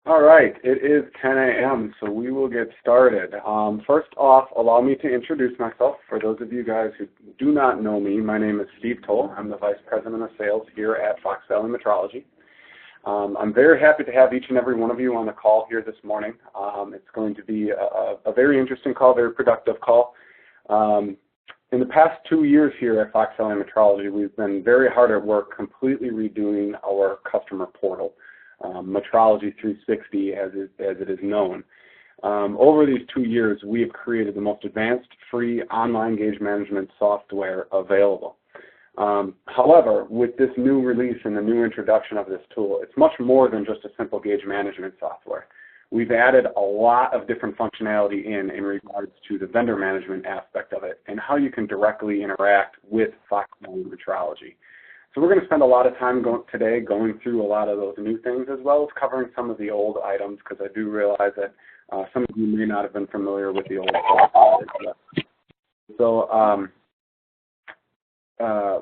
All right, it is 10 a.m., so we will get started. First off, allow me to introduce myself. For those of you guys who do not know me, my name is Steve Toll. I'm the Vice President of Sales here at Valley Metrology. I'm very happy to have each and every one of you on the call here this morning. It's going to be a very interesting call, very productive call. In the past 2 years here at Valley Metrology, we've been very hard at work completely redoing our customer portal. Metrology360 as it is known. Over these 2 years, we have created the most advanced free online gauge management software available. However, with this new release and the new introduction of this tool, it's much more than just a simple gauge management software. We've added a lot of different functionality in regards to the vendor management aspect of it and how you can directly interact with Valley Metrology. So we're going to spend a lot of time today going through a lot of those new things, as well as covering some of the old items, because I do realize that some of you may not have been familiar with the old software. So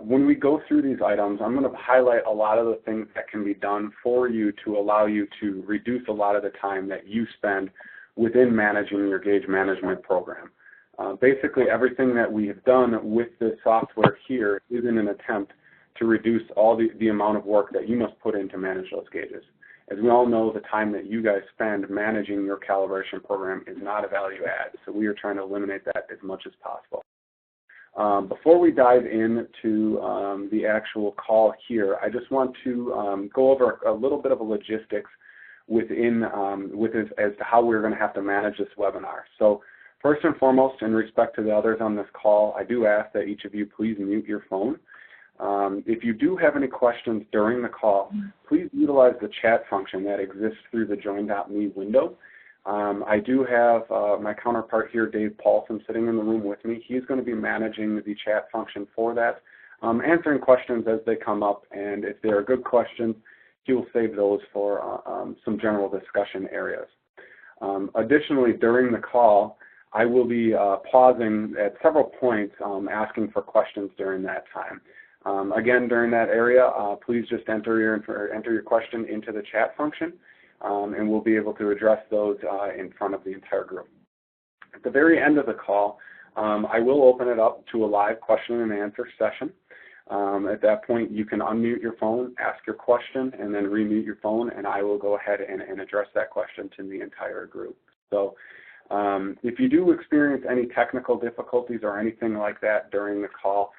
when we go through these items, I'm going to highlight a lot of the things that can be done for you to allow you to reduce a lot of the time that you spend within managing your gauge management program. Basically, everything that we have done with this software here is in an attempt to reduce all the amount of work that you must put in to manage those gauges. As we all know, the time that you guys spend managing your calibration program is not a value add, so we are trying to eliminate that as much as possible. Before we dive into the actual call here, I just want to go over a little bit of a logistics as to how we're going to have to manage this webinar. So first and foremost, in respect to the others on this call, I do ask that each of you please mute your phone. If you do have any questions during the call, please utilize the chat function that exists through the Join.me window. I do have my counterpart here, Dave Paulson, sitting in the room with me. He's going to be managing the chat function for that, answering questions as they come up, and if they're good questions, he will save those for some general discussion areas. Additionally, during the call, I will be pausing at several points asking for questions during that time. Again, during that area, please just enter your question into the chat function, and we'll be able to address those in front of the entire group. At the very end of the call, I will open it up to a live question and answer session. At that point, you can unmute your phone, ask your question, and then remute your phone, and I will go ahead and address that question to the entire group. So if you do experience any technical difficulties or anything like that during the call,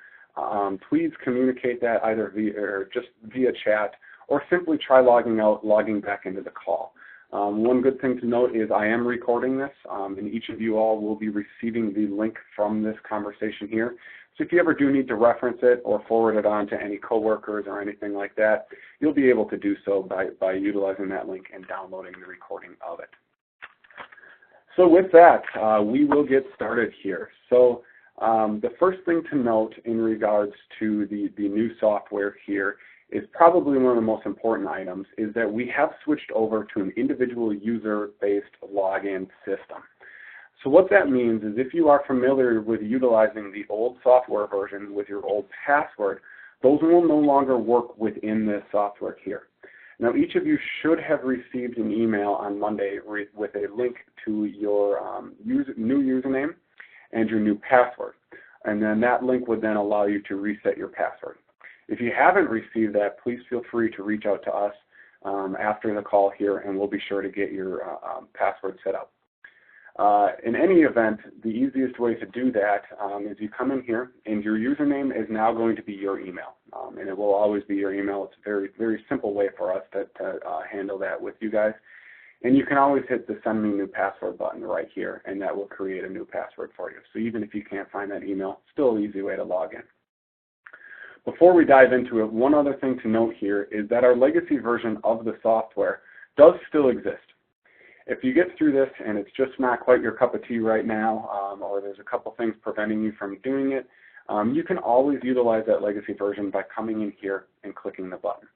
please communicate that either via chat or simply try logging out, logging back into the call. One good thing to note is I am recording this, and each of you all will be receiving the link from this conversation here. So if you ever do need to reference it or forward it on to any coworkers or anything like that, you'll be able to do so by utilizing that link and downloading the recording of it. So with that, we will get started here. So the first thing to note in regards to the new software here is probably one of the most important items is that we have switched over to an individual user-based login system. So what that means is if you are familiar with utilizing the old software version with your old password, those will no longer work within this software here. Now, each of you should have received an email on Monday with a link to your new username and your new password. And then that link would then allow you to reset your password. If you haven't received that, please feel free to reach out to us after the call here, and we'll be sure to get your password set up. In any event, the easiest way to do that is you come in here, and your username is now going to be your email. And it will always be your email. It's a very, very simple way for us to handle that with you guys. And you can always hit the Send Me New Password button right here, and that will create a new password for you. So even if you can't find that email, still an easy way to log in. Before we dive into it, one other thing to note here is that our legacy version of the software does still exist. If you get through this and it's just not quite your cup of tea right now, or there's a couple things preventing you from doing it, you can always utilize that legacy version by coming in here and clicking the button.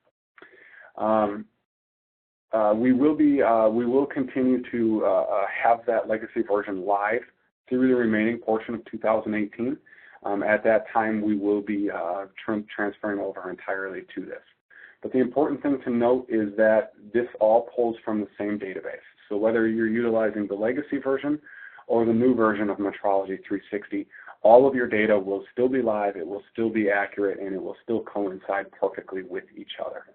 We will continue to have that legacy version live through the remaining portion of 2018. At that time, we will be transferring over entirely to this. But the important thing to note is that this all pulls from the same database. So whether you're utilizing the legacy version or the new version of Metrology360, all of your data will still be live, it will still be accurate, and it will still coincide perfectly with each other.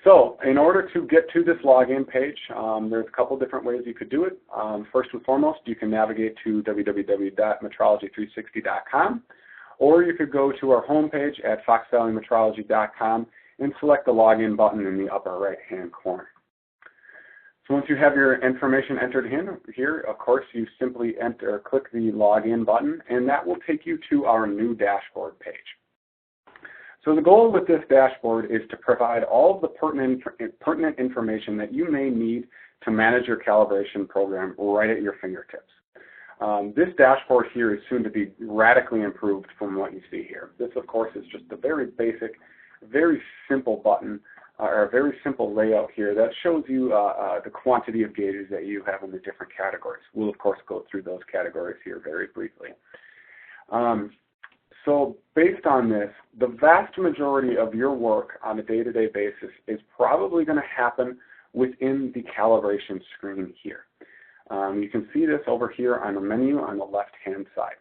So in order to get to this login page, there's a couple different ways you could do it. First and foremost, you can navigate to www.metrology360.com, or you could go to our homepage at foxvalleymetrology.com and select the login button in the upper right-hand corner. So once you have your information entered in here, of course, you simply click the login button, and that will take you to our new dashboard page. So the goal with this dashboard is to provide all of the pertinent information that you may need to manage your calibration program right at your fingertips. This dashboard here is soon to be radically improved from what you see here. This, of course, is just a very basic, very simple button, or a very simple layout here that shows you the quantity of gauges that you have in the different categories. We'll, of course, go through those categories here very briefly. So based on this, the vast majority of your work on a day-to-day basis is probably going to happen within the calibration screen here. You can see this over here on the menu on the left-hand side.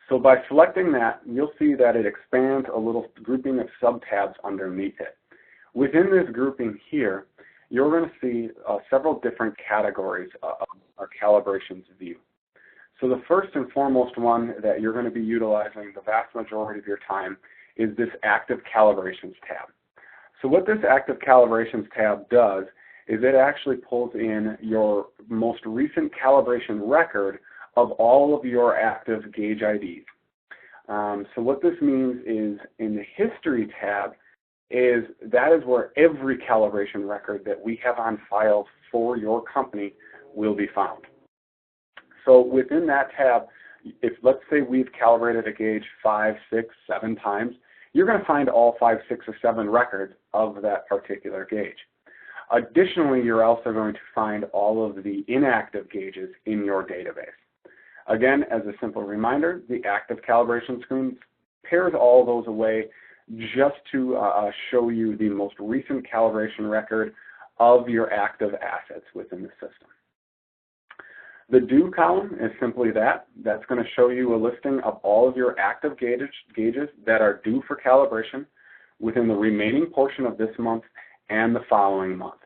So by selecting that, you'll see that it expands a little grouping of sub-tabs underneath it. Within this grouping here, you're going to see several different categories of our calibrations view. So the first and foremost one that you're going to be utilizing the vast majority of your time is this Active Calibrations tab. So what this Active Calibrations tab does is it actually pulls in your most recent calibration record of all of your active gauge IDs. So what this means is in the History tab that is where every calibration record that we have on file for your company will be found. So within that tab, if let's say we've calibrated a gauge 5, 6, 7 times, you're going to find all 5, 6, or 7 records of that particular gauge. Additionally, you're also going to find all of the inactive gauges in your database. Again, as a simple reminder, the active calibration screen pairs all those away just to show you the most recent calibration record of your active assets within the system. The due column is simply that. That's going to show you a listing of all of your active gauges that are due for calibration within the remaining portion of this month and the following month.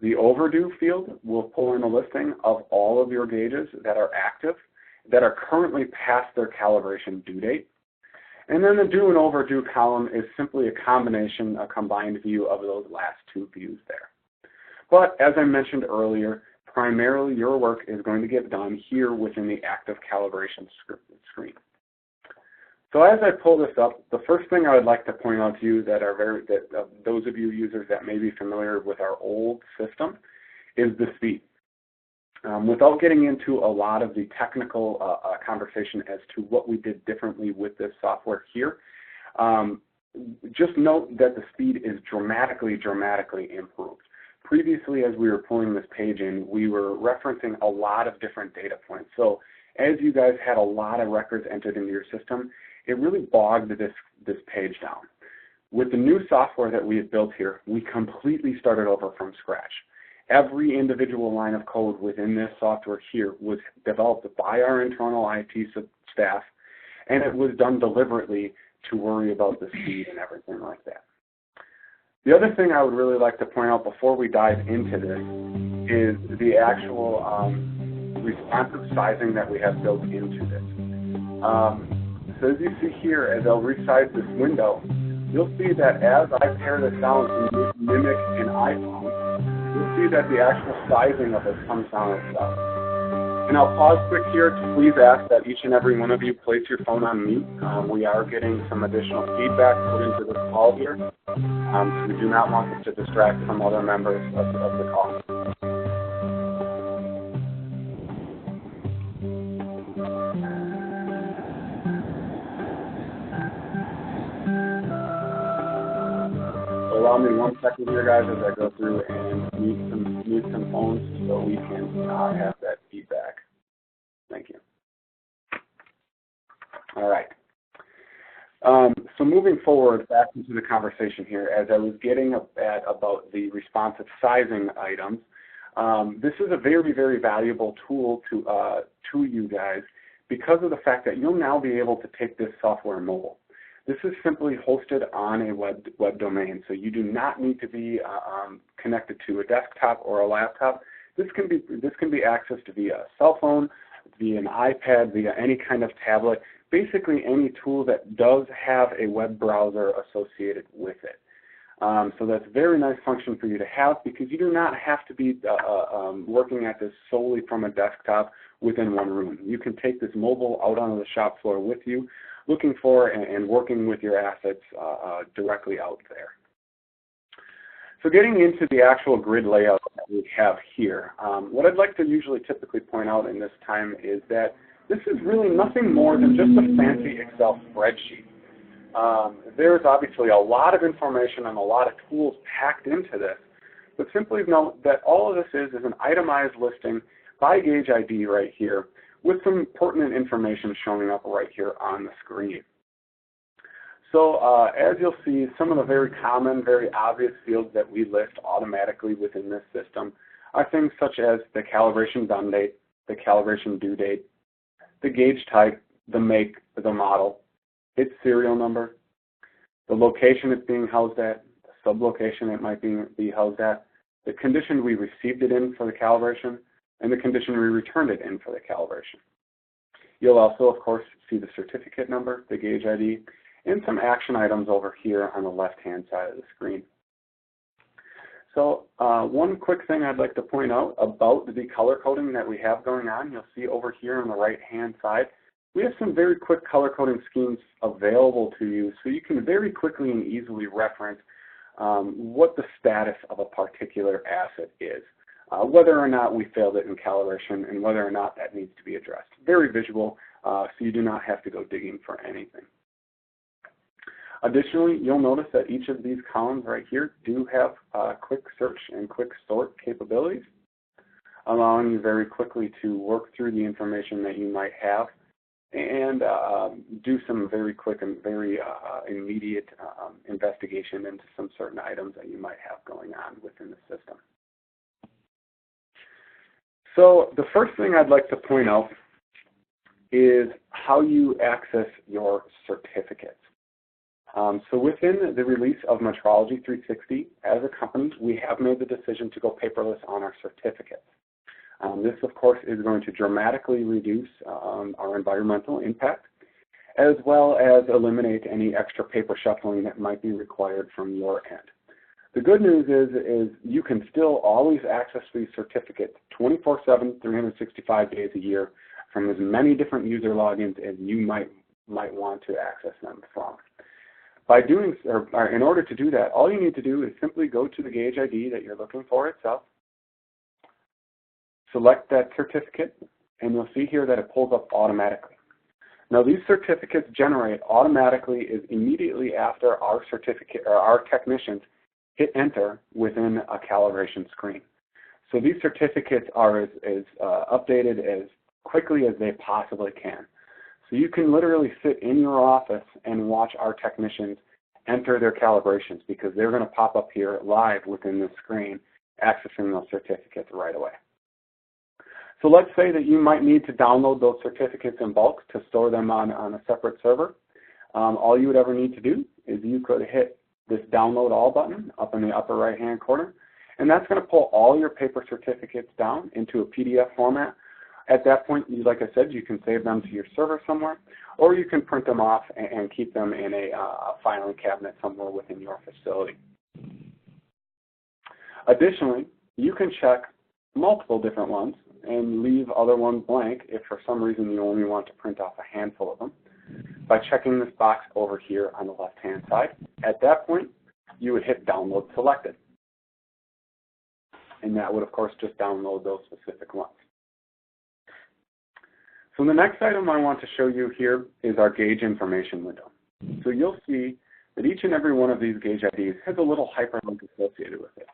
The overdue field will pull in a listing of all of your gauges that are active, that are currently past their calibration due date. And then the due and overdue column is simply a combined view of those last 2 views there. But as I mentioned earlier, primarily your work is going to get done here within the active calibration screen. So as I pull this up, the first thing I would like to point out to you that those of you users that may be familiar with our old system is the speed. Without getting into a lot of the technical conversation as to what we did differently with this software here, just note that the speed is dramatically improved. Previously, as we were pulling this page in, we were referencing a lot of different data points. So as you guys had a lot of records entered into your system, it really bogged this page down. With the new software that we have built here, we completely started over from scratch. Every individual line of code within this software here was developed by our internal IT staff, and it was done deliberately to worry about the speed and everything like that. The other thing I would really like to point out before we dive into this is the actual responsive sizing that we have built into this. So as you see here, as I'll resize this window, you'll see that as I pare this down to mimic an iPhone, you'll see that the actual sizing of it comes down itself. And I'll pause quick here to please ask that each and every one of you place your phone on mute. We are getting some additional feedback put into this call here, so we do not want this to distract from other members of the call. So allow me 1 second here, guys, as I go through and mute some phones so we can have that feedback. Thank you. All right. So moving forward back into the conversation here, as I was getting at about the responsive sizing items, this is a very, very valuable tool to you guys because of the fact that you'll now be able to take this software mobile. This is simply hosted on a web domain, so you do not need to be connected to a desktop or a laptop. This can be accessed via a cell phone, via an iPad, via any kind of tablet, basically any tool that does have a web browser associated with it. So that's a very nice function for you to have because you do not have to be working at this solely from a desktop within one room. You can take this mobile out on the shop floor with you, looking for and working with your assets directly out there. So getting into the actual grid layout that we have here, what I'd like to usually typically point out in this time is that this is really nothing more than just a fancy Excel spreadsheet. There's obviously a lot of information and a lot of tools packed into this, but simply note that all of this is an itemized listing by gauge ID right here with some pertinent information showing up right here on the screen. So as you'll see, some of the very common, very obvious fields that we list automatically within this system are things such as the calibration done date, the calibration due date, the gauge type, the make, the model, its serial number, the location it's being housed at, the sublocation it might be housed at, the condition we received it in for the calibration, and the condition we returned it in for the calibration. You'll also, of course, see the certificate number, the gauge ID, and some action items over here on the left-hand side of the screen. So one quick thing I'd like to point out about the color coding that we have going on, you'll see over here on the right-hand side, we have some very quick color coding schemes available to you so you can very quickly and easily reference what the status of a particular asset is, whether or not we failed it in calibration and whether or not that needs to be addressed. Very visual, so you do not have to go digging for anything. Additionally, you'll notice that each of these columns right here do have quick search and quick sort capabilities, allowing you very quickly to work through the information that you might have and do some very quick and very immediate investigation into some certain items that you might have going on within the system. So the first thing I'd like to point out is how you access your certificates. So within the release of Metrology360, as a company, we have made the decision to go paperless on our certificates. This, of course, is going to dramatically reduce our environmental impact, as well as eliminate any extra paper shuffling that might be required from your end. The good news is you can still always access these certificates 24/7, 365 days a year from as many different user logins as you might want to access them from. By doing, or in order to do that, all you need to do is simply go to the gauge ID that you're looking for itself, select that certificate, and you'll see here that it pulls up automatically. Now these certificates generate automatically immediately after our certificate or our technicians hit enter within a calibration screen. So these certificates are as updated as quickly as they possibly can. So you can literally sit in your office and watch our technicians enter their calibrations because they're going to pop up here live within the screen, accessing those certificates right away. So let's say that you might need to download those certificates in bulk to store them on a separate server. All you would ever need to do is you could hit this download all button up in the upper right hand corner, and that's going to pull all your paper certificates down into a PDF format. At that point, like I said, you can save them to your server somewhere, or you can print them off and keep them in a filing cabinet somewhere within your facility. Additionally, you can check multiple different ones and leave other ones blank if for some reason you only want to print off a handful of them by checking this box over here on the left-hand side. At that point, you would hit Download Selected. And that would, of course, just download those specific ones. So the next item I want to show you here is our gauge information window. So you'll see that each and every one of these gauge IDs has a little hyperlink associated with it.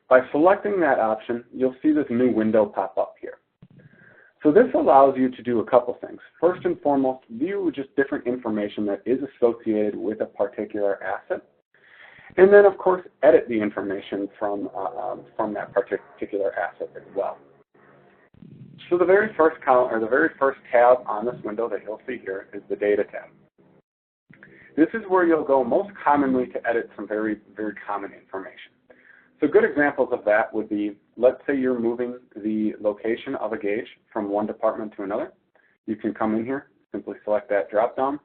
By selecting that option, you'll see this new window pop up here. So this allows you to do a couple things. First and foremost, view just different information that is associated with a particular asset. And then, of course, edit the information from that particular asset as well. So the very first column, or the very first tab on this window that you'll see here is the Data tab. This is where you'll go most commonly to edit some very, very common information. So good examples of that would be, let's say you're moving the location of a gauge from one department to another. You can come in here, simply select that drop-down,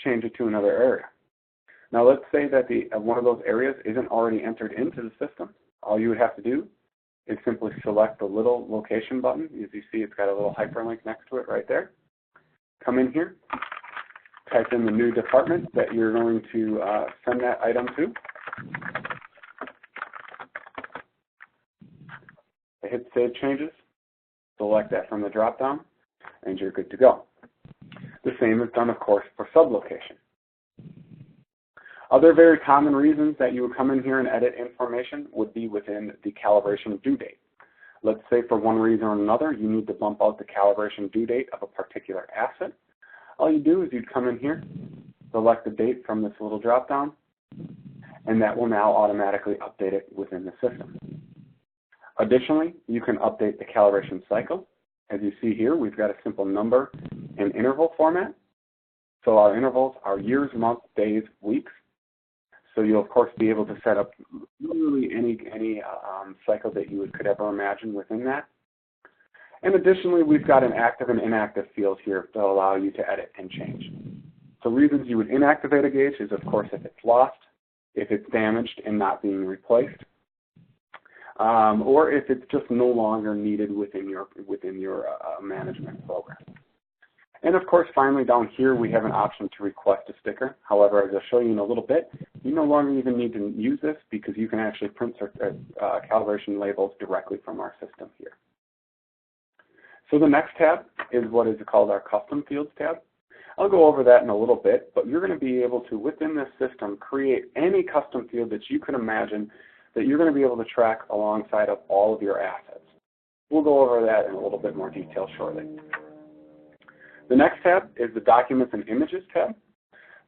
change it to another area. Now let's say that one of those areas isn't already entered into the system. All you would have to do is simply select the little location button. As you see, it's got a little hyperlink next to it right there. Come in here, type in the new department that you're going to send that item to. Hit Save Changes, select that from the drop-down, and you're good to go. The same is done, of course, for sublocation. Other very common reasons that you would come in here and edit information would be within the calibration due date. Let's say for one reason or another, you need to bump out the calibration due date of a particular asset. All you do is you'd come in here, select the date from this little drop-down, and that will now automatically update it within the system. Additionally, you can update the calibration cycle. As you see here, we've got a simple number and interval format. So our intervals are years, months, days, weeks. So you'll, of course, be able to set up literally any cycle that you could ever imagine within that. And additionally, we've got an active and inactive field here that allow you to edit and change. So reasons you would inactivate a gauge is, of course, if it's lost, if it's damaged and not being replaced, or if it's just no longer needed within your management program. And of course, finally down here we have an option to request a sticker. However, as I'll show you in a little bit, you no longer even need to use this because you can actually print calibration labels directly from our system here. So the next tab is what is called our Custom Fields tab. I'll go over that in a little bit, but you're going to be able to, within this system, create any custom field that you can imagine that you're going to be able to track alongside of all of your assets. We'll go over that in a little bit more detail shortly. The next tab is the Documents and Images tab.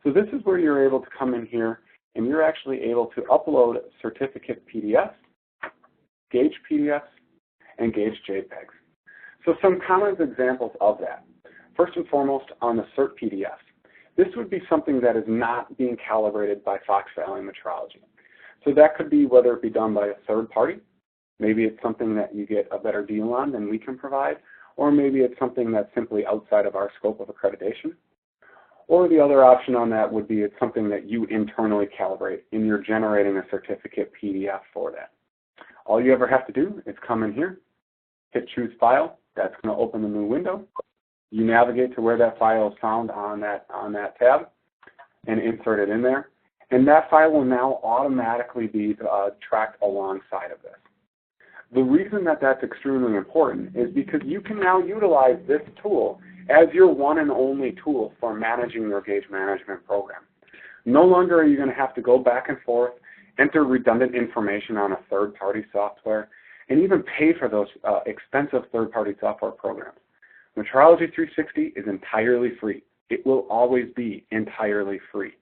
So this is where you're able to come in here and you're actually able to upload certificate PDFs, gauge PDFs, and gauge JPEGs. So some common examples of that. First and foremost, on the cert PDFs. This would be something that is not being calibrated by Fox Valley Metrology. So that could be whether it be done by a third party, maybe it's something that you get a better deal on than we can provide, or maybe it's something that's simply outside of our scope of accreditation. Or the other option on that would be it's something that you internally calibrate and you're generating a certificate PDF for that. All you ever have to do is come in here, hit Choose File. That's going to open the new window. You navigate to where that file is found on that tab and insert it in there. And that file will now automatically be tracked alongside of this. The reason that that's extremely important is because you can now utilize this tool as your one and only tool for managing your gauge management program. No longer are you going to have to go back and forth, enter redundant information on a third-party software, and even pay for those expensive third-party software programs. Metrology360 is entirely free. It will always be entirely free.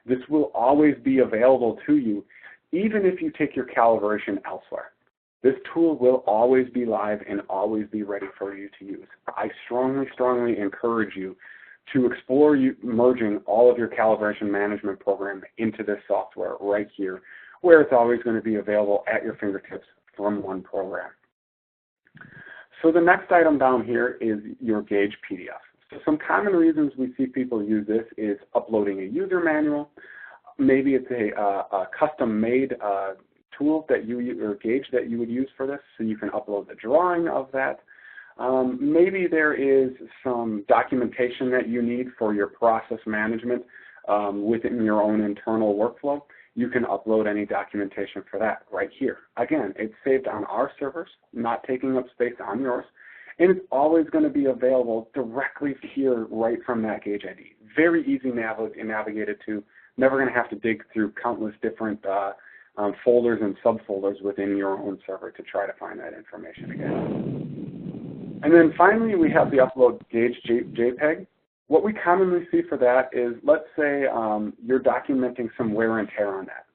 This will always be available to you, even if you take your calibration elsewhere. This tool will always be live and always be ready for you to use. I strongly, strongly encourage you to explore merging all of your calibration management program into this software right here, where it's always going to be available at your fingertips from one program. So the next item down here is your gauge PDF. So some common reasons we see people use this is uploading a user manual. Maybe it's a custom-made tool that or gauge that you would use for this, so you can upload the drawing of that. Maybe there is some documentation that you need for your process management within your own internal workflow. You can upload any documentation for that right here. Again, it's saved on our servers, not taking up space on yours, and it's always going to be available directly here right from that gauge ID. Very easy navigated to, never going to have to dig through countless different folders and subfolders within your own server to try to find that information again. And then finally, we have the upload gauge JPEG. What we commonly see for that is, let's say you're documenting some wear and tear on that.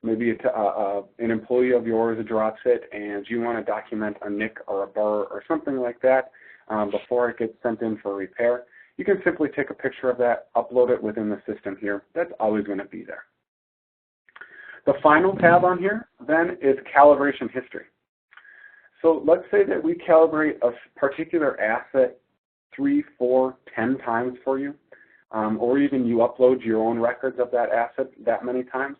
Maybe an employee of yours drops it and you want to document a nick or a burr or something like that before it gets sent in for repair. You can simply take a picture of that, upload it within the system here. That's always going to be there. The final tab on here then is calibration history. So let's say that we calibrate a particular asset 3, 4, 10 times for you, or even you upload your own records of that asset that many times.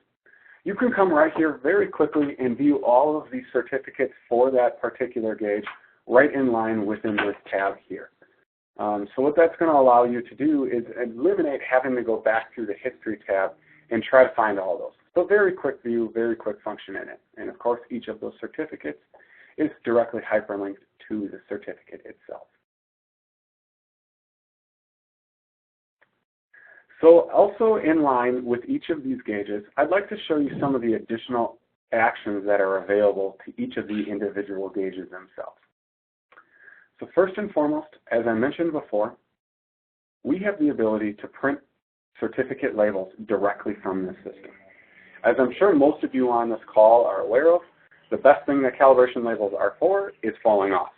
You can come right here very quickly and view all of these certificates for that particular gauge right in line within this tab here. So what that's going to allow you to do is eliminate having to go back through the history tab and try to find all those. So very quick view, very quick function in it. And of course, each of those certificates is directly hyperlinked to the certificate itself. So also in line with each of these gauges, I'd like to show you some of the additional actions that are available to each of the individual gauges themselves. So first and foremost, as I mentioned before, we have the ability to print certificate labels directly from the system. As I'm sure most of you on this call are aware of, the best thing that calibration labels are for is falling off.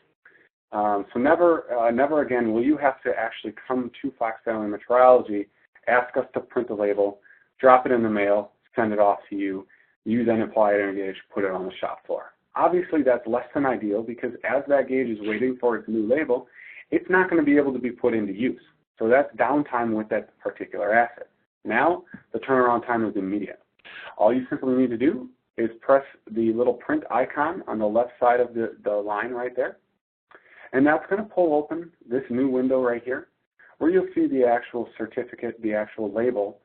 So never again will you have to actually come to Valley Metrology, ask us to print the label, drop it in the mail, send it off to you. You then apply it in a gauge, put it on the shop floor. Obviously, that's less than ideal because as that gauge is waiting for its new label, it's not going to be able to be put into use. So that's downtime with that particular asset. Now, the turnaround time is immediate. All you simply need to do is press the little print icon on the left side of the line right there. And that's going to pull open this new window right here, where you'll see the actual certificate, the actual label,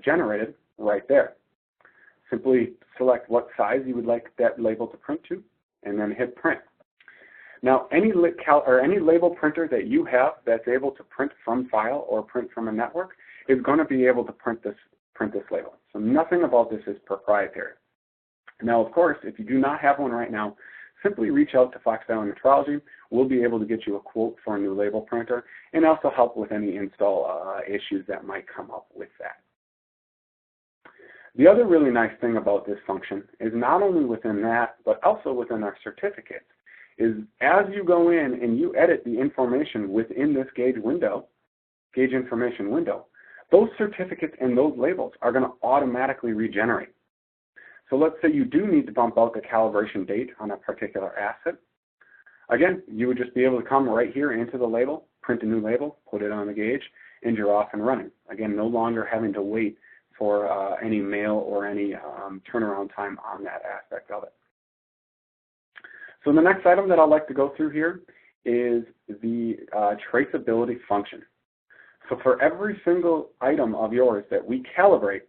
generated right there. Simply select what size you would like that label to print to, and then hit print. Now, any label printer that you have that's able to print from file or print from a network is going to be able to print this label. So nothing about this is proprietary. Now, of course, if you do not have one right now, simply reach out to Valley Metrology. We'll be able to get you a quote for a new label printer and also help with any install issues that might come up with that. The other really nice thing about this function is not only within that, but also within our certificates, is as you go in and you edit the information within this gauge information window, those certificates and those labels are going to automatically regenerate. So let's say you do need to bump out the calibration date on a particular asset. Again, you would just be able to come right here into the label, print a new label, put it on the gauge, and you're off and running. Again, no longer having to wait for any mail or any turnaround time on that aspect of it. So the next item that I'd like to go through here is the traceability function. So for every single item of yours that we calibrate,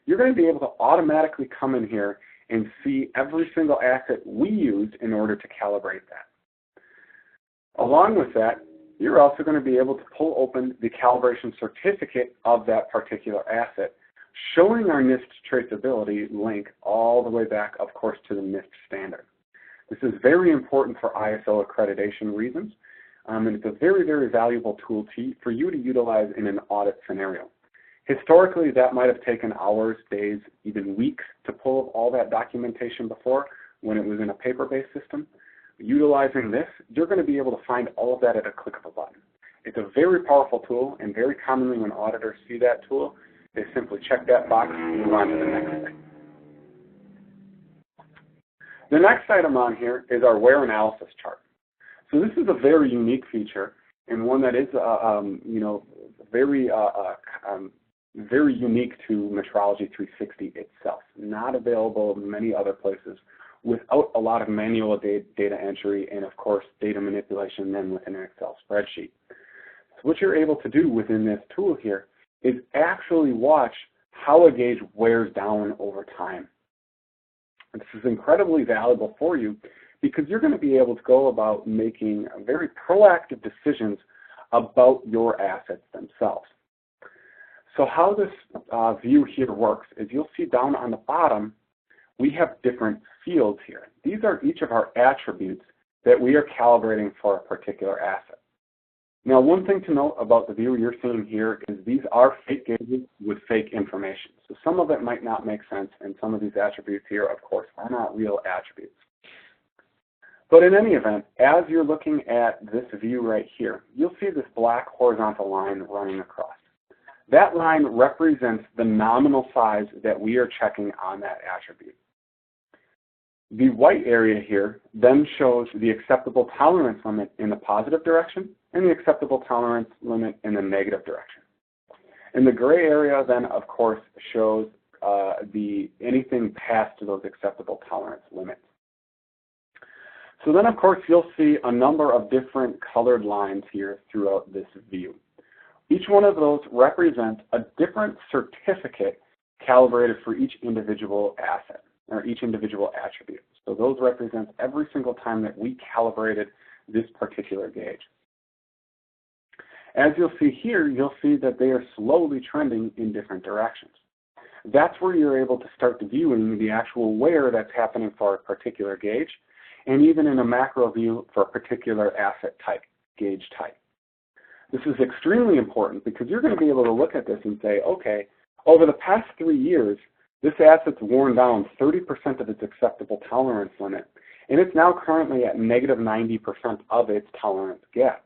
you're going to be able to automatically come in here and see every single asset we used in order to calibrate that. Along with that, you're also going to be able to pull open the calibration certificate of that particular asset, showing our NIST traceability link all the way back, of course, to the NIST standard. This is very important for ISO accreditation reasons, and it's a very, very valuable tool for you to utilize in an audit scenario. Historically, that might have taken hours, days, even weeks to pull all that documentation before when it was in a paper-based system. Utilizing this, you're going to be able to find all of that at a click of a button. It's a very powerful tool, and very commonly when auditors see that tool, they simply check that box and move on to the next thing. The next item on here is our wear analysis chart. So this is a very unique feature and one that is, very unique to Metrology360 itself. Not available in many other places without a lot of manual data entry and, of course, data manipulation then within an Excel spreadsheet. So what you're able to do within this tool here is actually watch how a gauge wears down over time. This is incredibly valuable for you because you're going to be able to go about making very proactive decisions about your assets themselves. So how this view here works is you'll see down on the bottom we have different fields here. These are each of our attributes that we are calibrating for a particular asset. Now, one thing to note about the view you're seeing here is these are fake gauges with fake information. So some of it might not make sense, and some of these attributes here, of course, are not real attributes. But in any event, as you're looking at this view right here, you'll see this black horizontal line running across. That line represents the nominal size that we are checking on that attribute. The white area here then shows the acceptable tolerance limit in the positive direction and the acceptable tolerance limit in the negative direction. And the gray area then, of course, shows anything past those acceptable tolerance limits. So then, of course, you'll see a number of different colored lines here throughout this view. Each one of those represents a different certificate calibrated for each individual asset or each individual attribute. So those represent every single time that we calibrated this particular gauge. As you'll see here, you'll see that they are slowly trending in different directions. That's where you're able to start viewing the actual wear that's happening for a particular gauge, and even in a macro view for a particular asset type, gauge type. This is extremely important because you're going to be able to look at this and say, okay, over the past 3 years, this asset's worn down 30% of its acceptable tolerance limit, and it's now currently at negative 90% of its tolerance gap.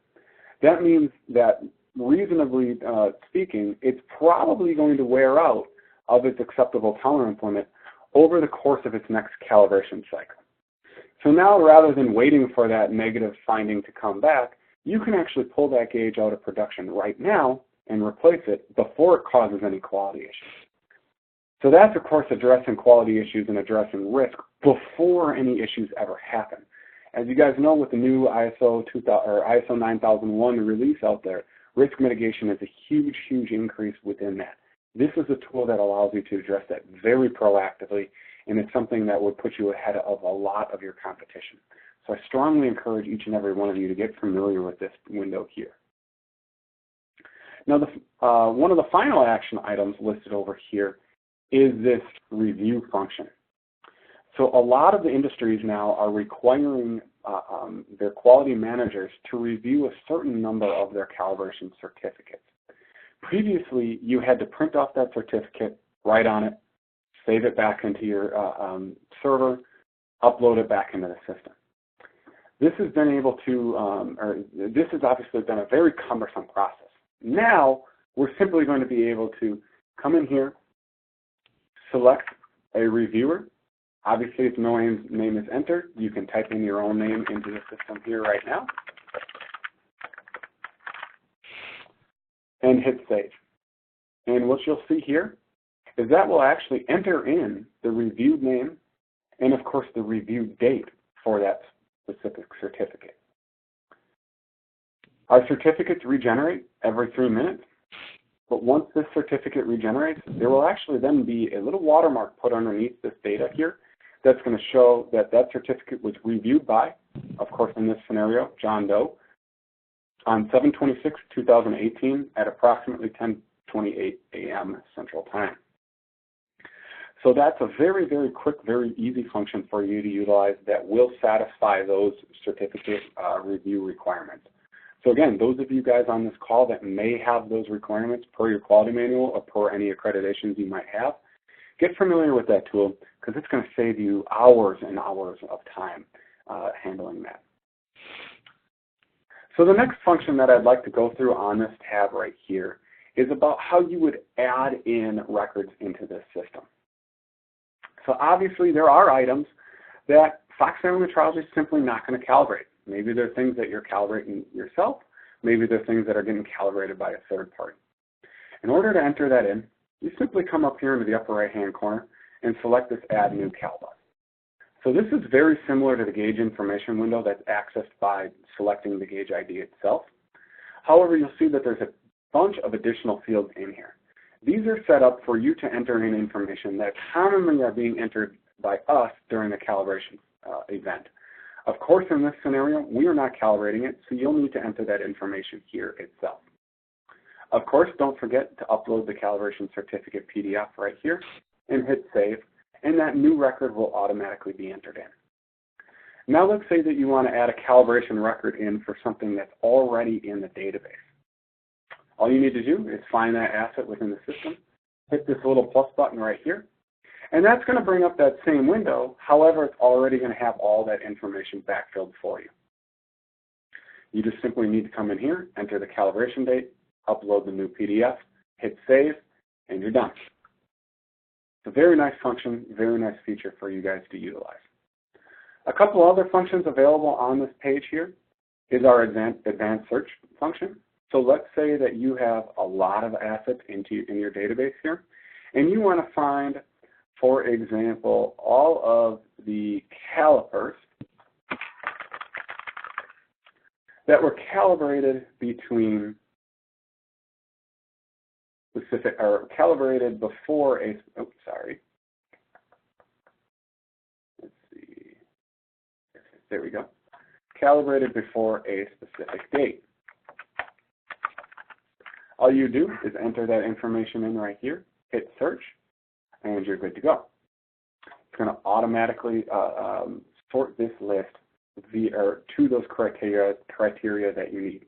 That means that, reasonably speaking, it's probably going to wear out of its acceptable tolerance limit over the course of its next calibration cycle. So now, rather than waiting for that negative finding to come back, you can actually pull that gauge out of production right now and replace it before it causes any quality issues. So that's, of course, addressing quality issues and addressing risk before any issues ever happen. As you guys know, with the new ISO 9001 release out there, risk mitigation is a huge, huge increase within that. This is a tool that allows you to address that very proactively, and it's something that would put you ahead of a lot of your competition. So I strongly encourage each and every one of you to get familiar with this window here. Now, one of the final action items listed over here is this review function. So a lot of the industries now are requiring their quality managers to review a certain number of their calibration certificates. Previously, you had to print off that certificate, write on it, save it back into your server, upload it back into the system. This has been able to, this has obviously been a very cumbersome process. Now, we're simply going to be able to come in here, select a reviewer. Obviously, if no name is entered, you can type in your own name into the system here right now and hit save. And what you'll see here is that will actually enter in the reviewed name and, of course, the review date for that specific certificate. Our certificates regenerate every 3 minutes, but once this certificate regenerates, there will actually then be a little watermark put underneath this data here that's going to show that that certificate was reviewed by, of course in this scenario, John Doe, on 7/26/2018 at approximately 10:28 a.m. Central Time. So that's a very, very quick, very easy function for you to utilize that will satisfy those certificate review requirements. So again, those of you guys on this call that may have those requirements per your quality manual or per any accreditations you might have, get familiar with that tool because it's going to save you hours and hours of time handling that. So the next function that I'd like to go through on this tab right here is about how you would add in records into this system. So obviously there are items that Fox Valley Metrology is simply not going to calibrate. Maybe they're things that you're calibrating yourself. Maybe they're things that are getting calibrated by a third party. In order to enter that in, you simply come up here into the upper right-hand corner and select this Add New Cal button. So this is very similar to the gauge information window that's accessed by selecting the gauge ID itself. However, you'll see that there's a bunch of additional fields in here. These are set up for you to enter in information that commonly are being entered by us during the calibration event. Of course, in this scenario, we are not calibrating it, so you'll need to enter that information here itself. Of course, don't forget to upload the calibration certificate PDF right here and hit save, and that new record will automatically be entered in. Now let's say that you want to add a calibration record in for something that's already in the database. All you need to do is find that asset within the system, hit this little plus button right here, and that's going to bring up that same window. However, it's already going to have all that information backfilled for you. You just simply need to come in here, enter the calibration date, upload the new PDF, hit save, and you're done. It's a very nice function, very nice feature for you guys to utilize. A couple other functions available on this page here is our advanced search function. So let's say that you have a lot of assets in your database here, and you want to find, for example, all of the calipers that were calibrated between specific, or calibrated before a, oh, sorry. Let's see. There we go. Calibrated before a specific date. All you do is enter that information in right here, hit search, and you're good to go. It's going to automatically sort this list to those criteria that you need.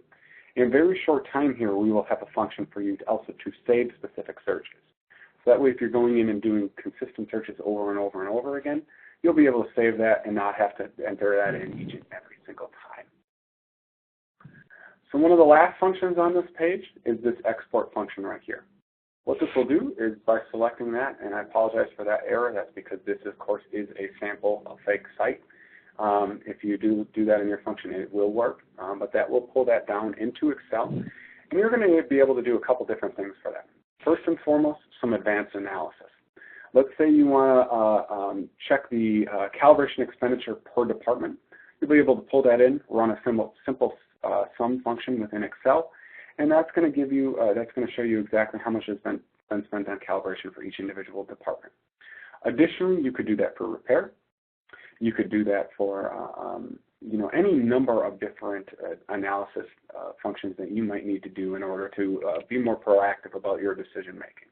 In a very short time here, we will have a function for you also to save specific searches. So that way, if you're going in and doing consistent searches over and over and over again, you'll be able to save that and not have to enter that in each and every single time. So one of the last functions on this page is this export function right here. What this will do is by selecting that, and I apologize for that error, that's because this, of course, is a sample, a fake site. If you do that in your function, it will work, but that will pull that down into Excel, and you're going to be able to do a couple different things for that. First and foremost, some advanced analysis. Let's say you want to check the calibration expenditure per department. You'll be able to pull that in, run a simple sum function within Excel, and that's going to give you, that's going to show you exactly how much has been spent on calibration for each individual department. Additionally, you could do that for repair. You could do that for any number of different analysis functions that you might need to do in order to be more proactive about your decision making.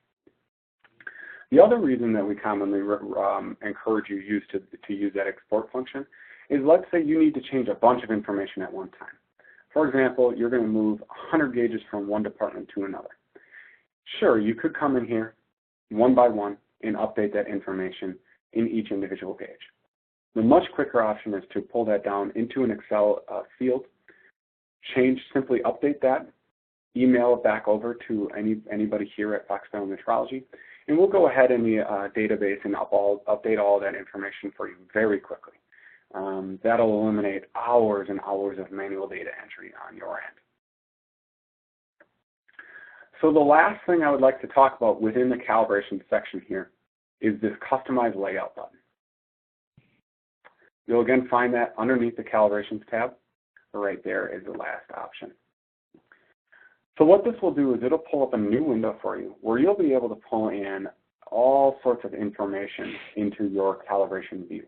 The other reason that we commonly encourage you to use that export function is, let's say you need to change a bunch of information at one time. For example, you're going to move 100 gauges from one department to another. Sure, you could come in here one by one and update that information in each individual gauge. The much quicker option is to pull that down into an Excel field, simply update that, email it back over to anybody here at Valley Metrology, and we'll go ahead in the database and update all that information for you very quickly. That'll eliminate hours and hours of manual data entry on your end. So the last thing I would like to talk about within the calibration section here is this Customize Layout button. You'll again find that underneath the Calibrations tab. Right there is the last option. So what this will do is it'll pull up a new window for you where you'll be able to pull in all sorts of information into your calibration view.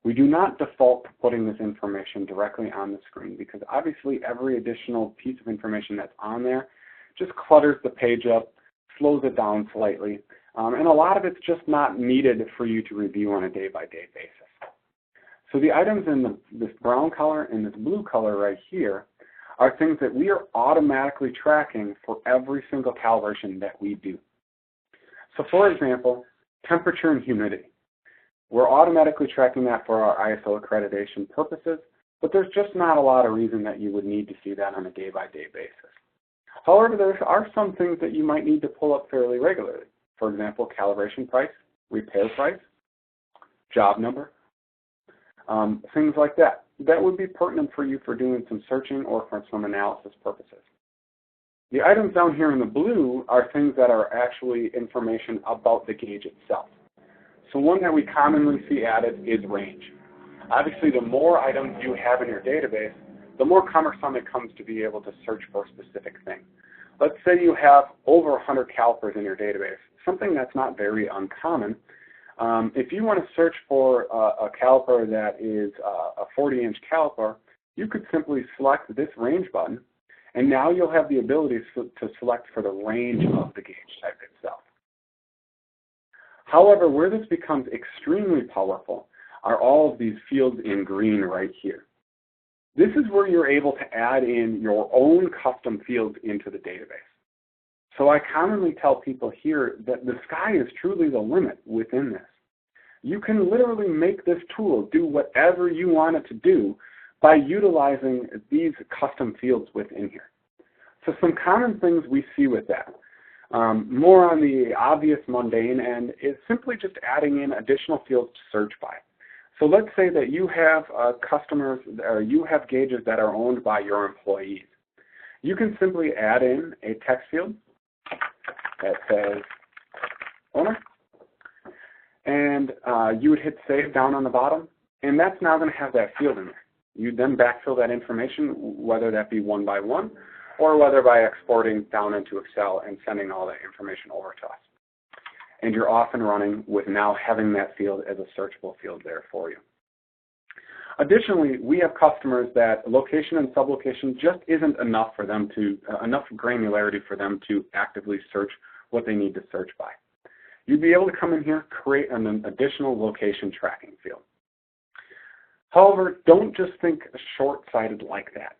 We do not default to putting this information directly on the screen because obviously every additional piece of information that's on there just clutters the page up, slows it down slightly, and a lot of it's just not needed for you to review on a day-by-day basis. So the items in this brown color and this blue color right here are things that we are automatically tracking for every single calibration that we do. So for example, temperature and humidity. We're automatically tracking that for our ISO accreditation purposes, but there's just not a lot of reason that you would need to see that on a day-by-day basis. However, there are some things that you might need to pull up fairly regularly. For example, calibration price, repair price, job number, things like that. That would be pertinent for you for doing some searching or for some analysis purposes. The items down here in the blue are things that are actually information about the gauge itself. So one that we commonly see added is range. Obviously, the more items you have in your database, the more cumbersome it comes to be able to search for a specific thing. Let's say you have over 100 calipers in your database, something that's not very uncommon. If you want to search for a caliper that is a 40-inch caliper, you could simply select this range button, and now you'll have the ability to select for the range of the gauge type itself. However, where this becomes extremely powerful are all of these fields in green right here. This is where you're able to add in your own custom fields into the database. So I commonly tell people here that the sky is truly the limit within this. You can literally make this tool do whatever you want it to do by utilizing these custom fields within here. So some common things we see with that, more on the obvious mundane end, is simply just adding in additional fields to search by. So let's say that you have customers, or you have gauges that are owned by your employees. You can simply add in a text field that says owner, and you would hit save down on the bottom, and that's now going to have that field in there. You then backfill that information, whether that be one by one, or whether by exporting down into Excel and sending all that information over to us. And you're off and running with now having that field as a searchable field there for you. Additionally, we have customers that location and sublocation just isn't enough for them to, enough granularity for them to actively search what they need to search by. You'd be able to come in here, create an additional location tracking field. However, don't just think short-sighted like that.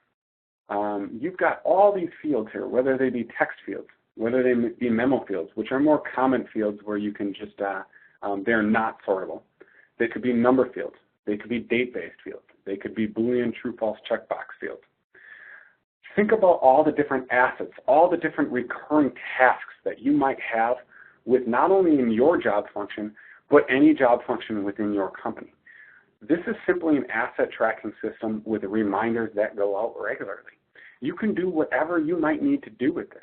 You've got all these fields here, whether they be text fields, whether they be memo fields, which are more common fields where you can just, they're not sortable. They could be number fields. They could be date-based fields. They could be Boolean true-false checkbox fields. Think about all the different assets, all the different recurring tasks that you might have with not only in your job function, but any job function within your company. This is simply an asset tracking system with reminders that go out regularly. You can do whatever you might need to do with this.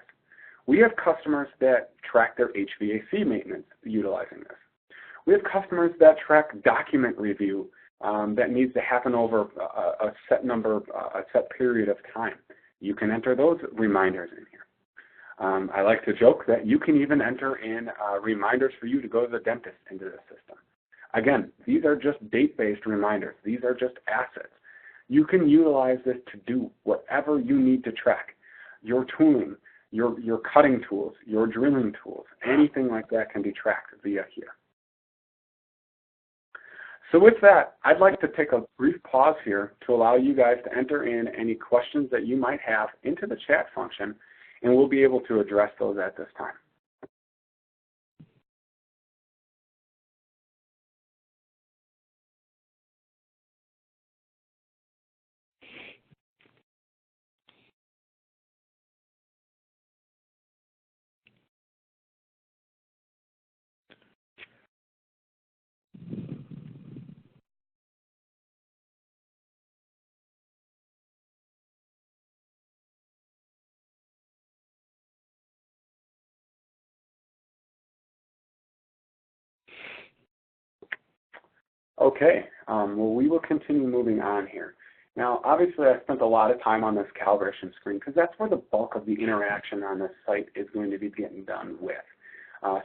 We have customers that track their HVAC maintenance utilizing this. We have customers that track document review that needs to happen over a set number, a set period of time. You can enter those reminders in here. I like to joke that you can even enter in reminders for you to go to the dentist into the system. Again, these are just date-based reminders. These are just assets. You can utilize this to do whatever you need to track. Your tooling, your cutting tools, your drilling tools, anything like that can be tracked via here. So with that, I'd like to take a brief pause here to allow you guys to enter in any questions that you might have into the chat function, and we'll be able to address those at this time. Okay, well, we will continue moving on here. Now, obviously, I spent a lot of time on this calibration screen because that's where the bulk of the interaction on this site is going to be getting done with.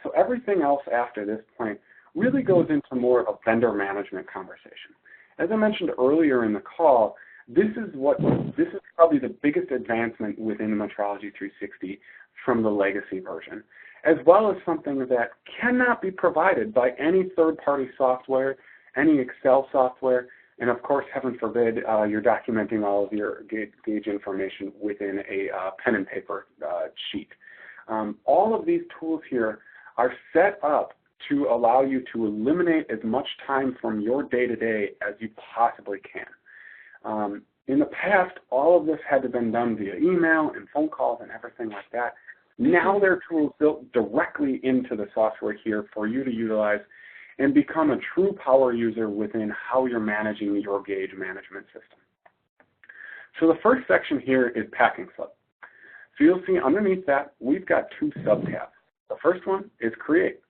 So everything else after this point really goes into more of a vendor management conversation. As I mentioned earlier in the call, this is probably the biggest advancement within Metrology360 from the legacy version, as well as something that cannot be provided by any third-party software, any Excel software, and of course, heaven forbid, you're documenting all of your gauge information within a pen and paper sheet. All of these tools here are set up to allow you to eliminate as much time from your day-to-day as you possibly can. In the past, all of this had to been done via email and phone calls and everything like that. Now there are tools built directly into the software here for you to utilize and become a true power user within how you're managing your gauge management system. So the first section here is packing slip. So you'll see underneath that, we've got two sub-tabs. The first one is create.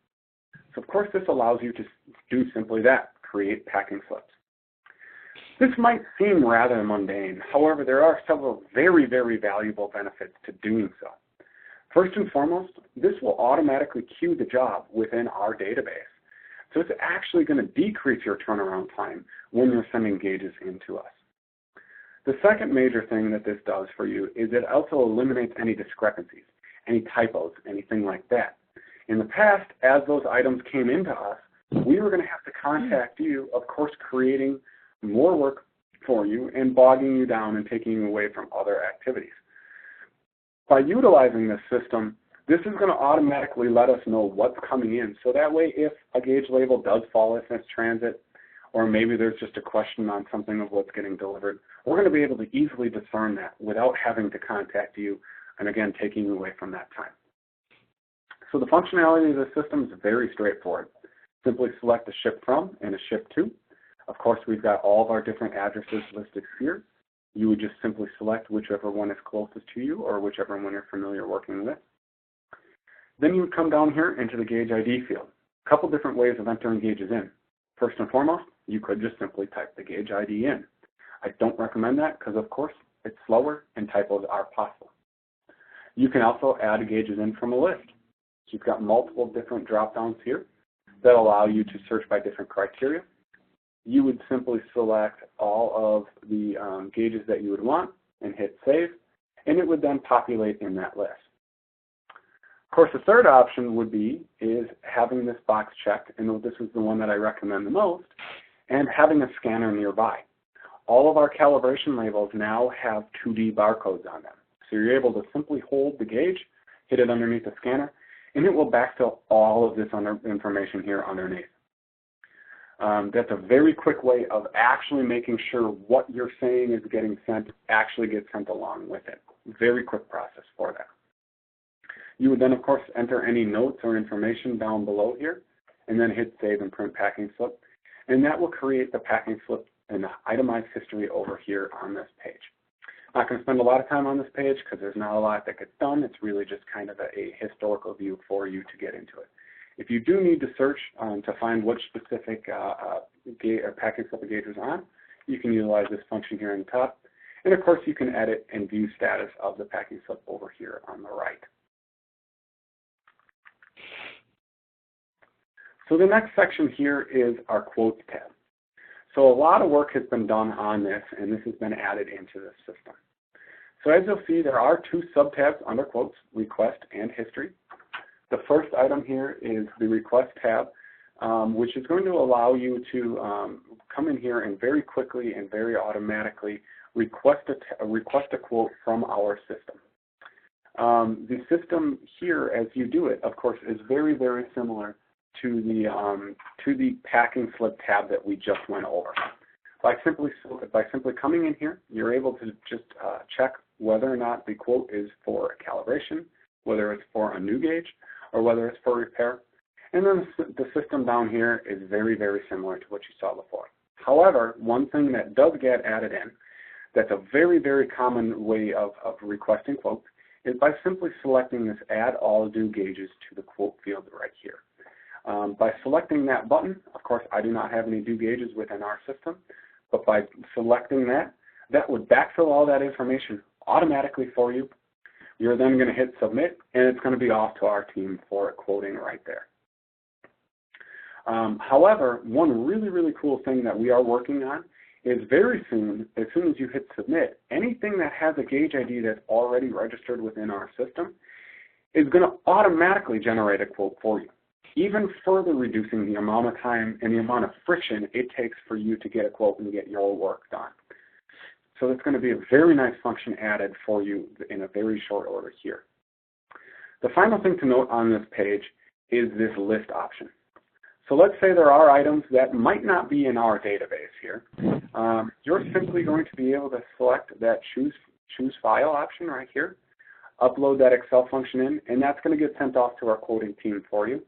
So of course this allows you to do simply that, create packing slips. This might seem rather mundane. However, there are several very, very valuable benefits to doing so. First and foremost, this will automatically queue the job within our database. So it's actually going to decrease your turnaround time when you're sending gauges into us. The second major thing that this does for you is it also eliminates any discrepancies, any typos, anything like that. In the past, as those items came into us, we were going to have to contact you, of course, creating more work for you and bogging you down and taking you away from other activities. By utilizing this system, this is going to automatically let us know what's coming in. So that way, if a gauge label does fall in its transit, or maybe there's just a question on something of what's getting delivered, we're going to be able to easily discern that without having to contact you and, again, taking you away from that time. So the functionality of the system is very straightforward. Simply select a ship from and a ship to. Of course, we've got all of our different addresses listed here. You would just simply select whichever one is closest to you or whichever one you're familiar working with. Then you would come down here into the gauge ID field. A couple different ways of entering gauges in. First and foremost, you could just simply type the gauge ID in. I don't recommend that because, of course, it's slower and typos are possible. You can also add gauges in from a list. So you've got multiple different drop-downs here that allow you to search by different criteria. You would simply select all of the gauges that you would want and hit save, and it would then populate in that list. Of course, the third option would be having this box checked, and this is the one that I recommend the most, and having a scanner nearby. All of our calibration labels now have 2D barcodes on them. So you're able to simply hold the gauge, hit it underneath the scanner, and it will backfill all of this information here underneath. That's a very quick way of actually making sure what you're saying is getting sent actually gets sent along with it. Very quick process for that. You would then, of course, enter any notes or information down below here, and then hit save and print packing slip. And that will create the packing slip and the itemized history over here on this page. I'm not going to spend a lot of time on this page because there's not a lot that gets done. It's really just kind of a historical view for you to get into it. If you do need to search to find which specific packing slip a gauge is on, you can utilize this function here on the top. And of course, you can edit and view status of the packing slip over here on the right. So the next section here is our quotes tab. So a lot of work has been done on this, and this has been added into the system. So as you'll see, there are two sub-tabs under quotes, request and history. The first item here is the request tab, which is going to allow you to come in here and very quickly and very automatically request a quote from our system. The system here, as you do it, of course, is very, very similar to the packing slip tab that we just went over. By simply coming in here, you're able to just check whether or not the quote is for a calibration, whether it's for a new gauge, or whether it's for repair. And then the system down here is very, very similar to what you saw before. However, one thing that does get added in, that's a very, very common way of requesting quotes, is by simply selecting this Add All Due Gauges to the quote field right here. By selecting that button, of course, I do not have any due gauges within our system, but by selecting that, that would backfill all that information automatically for you. You're then going to hit submit, and it's going to be off to our team for quoting right there. However, one really, really cool thing that we are working on is very soon, as soon as you hit submit, anything that has a gauge ID that's already registered within our system is going to automatically generate a quote for you, even further reducing the amount of time and the amount of friction it takes for you to get a quote and get your work done. So it's going to be a very nice function added for you in a very short order here. The final thing to note on this page is this list option. So let's say there are items that might not be in our database here. You're simply going to be able to select that choose file option right here, upload that Excel function in, and that's going to get sent off to our quoting team for you.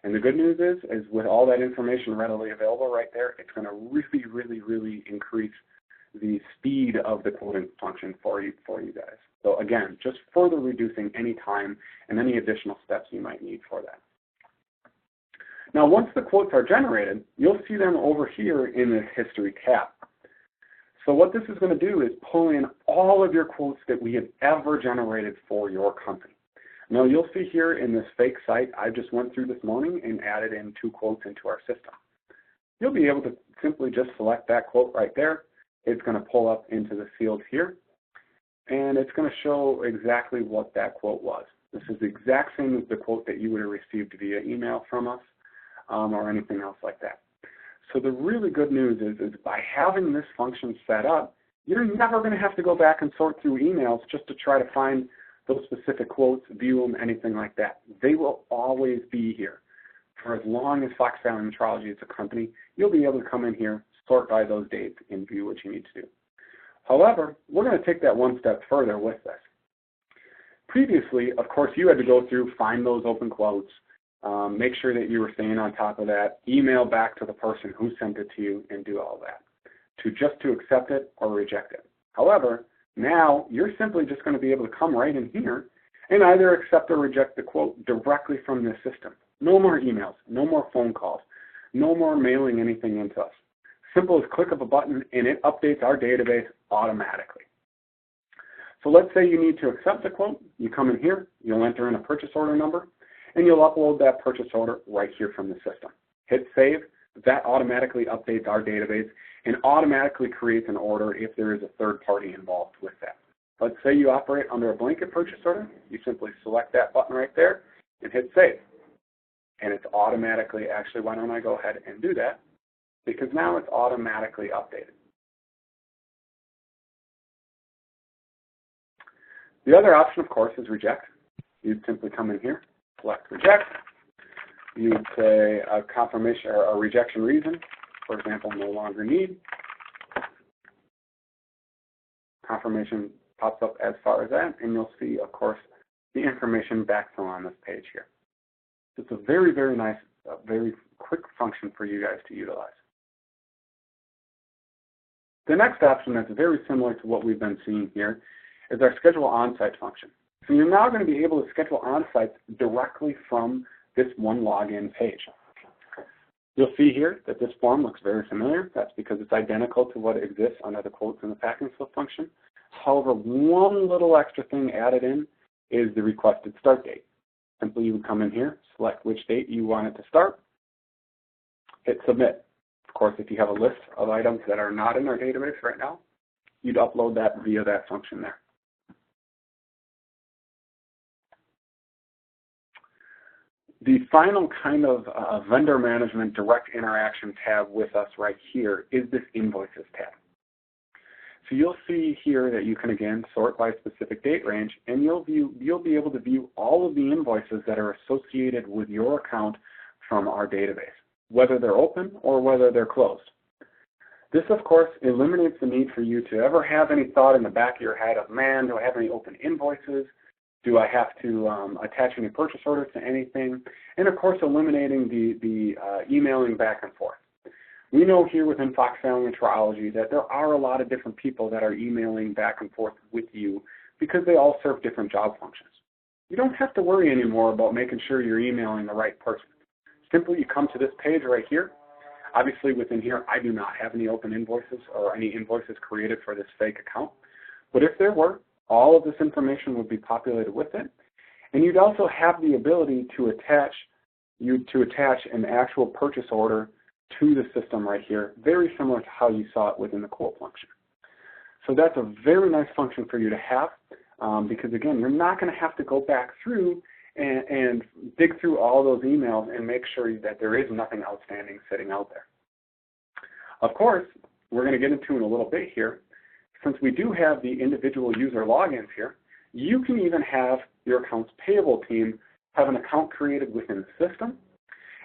And the good news is with all that information readily available right there, it's going to really, really, really increase the speed of the quoting function for you guys. So again, just further reducing any time and any additional steps you might need for that. Now, once the quotes are generated, you'll see them over here in this history tab. So what this is going to do is pull in all of your quotes that we have ever generated for your company. Now, you'll see here in this fake site I just went through this morning and added in 2 quotes into our system. You'll be able to simply just select that quote right there. It's going to pull up into the field here, and it's going to show exactly what that quote was. This is the exact same as the quote that you would have received via email from us. or anything else like that. So the really good news is by having this function set up, you're never going to have to go back and sort through emails just to try to find those specific quotes, view them, anything like that. They will always be here. For as long as Fox Valley Metrology is a company, you'll be able to come in here, sort by those dates, and view what you need to do. However, we're going to take that one step further with this. Previously, of course, you had to go through, find those open quotes, make sure that you were staying on top of that, email back to the person who sent it to you, and do all that, to accept it or reject it. However, now you're simply just going to be able to come right in here and either accept or reject the quote directly from the system. No more emails, no more phone calls, no more mailing anything into us. Simple as click of a button and it updates our database automatically. So let's say you need to accept the quote. You come in here, you'll enter in a purchase order number, and you'll upload that purchase order right here from the system. Hit save. That automatically updates our database and automatically creates an order if there is a third party involved with that. Let's say you operate under a blanket purchase order. You simply select that button right there and hit save. And it's automatically, actually, why don't I go ahead and do that? Because now it's automatically updated. The other option, of course, is reject. You'd simply come in here, select reject. You would say a confirmation or a rejection reason, for example, no longer need. Confirmation pops up as far as that, and you'll see, of course, the information backfill on this page here. So it's a very, very nice, very quick function for you guys to utilize. The next option that's very similar to what we've been seeing here is our schedule on-site function. So you're now going to be able to schedule on-sites directly from this one login page. You'll see here that this form looks very familiar. That's because it's identical to what exists under the quotes in the packing slip function. However, one little extra thing added in is the requested start date. Simply you would come in here, select which date you want it to start, hit submit. Of course, if you have a list of items that are not in our database right now, you'd upload that via that function there. The final kind of vendor management direct interaction tab with us right here is this invoices tab. So you'll see here that you can again sort by specific date range, and you'll be able to view all of the invoices that are associated with your account from our database, whether they're open or whether they're closed. This, of course, eliminates the need for you to ever have any thought in the back of your head of, man, do I have any open invoices? Do I have to attach any purchase orders to anything? And, of course, eliminating the emailing back and forth. We know here within Fox Valley Metrology that there are a lot of different people that are emailing back and forth with you because they all serve different job functions. You don't have to worry anymore about making sure you're emailing the right person. Simply, you come to this page right here. Obviously, within here, I do not have any open invoices or any invoices created for this fake account. But if there were, all of this information would be populated with it. And you'd also have the ability to attach an actual purchase order to the system right here, very similar to how you saw it within the quote function. So that's a very nice function for you to have because, again, you're not going to have to go back through and dig through all those emails and make sure that there is nothing outstanding sitting out there. Of course, we're going to get into in a little bit here. Since we do have the individual user logins here, you can even have your accounts payable team have an account created within the system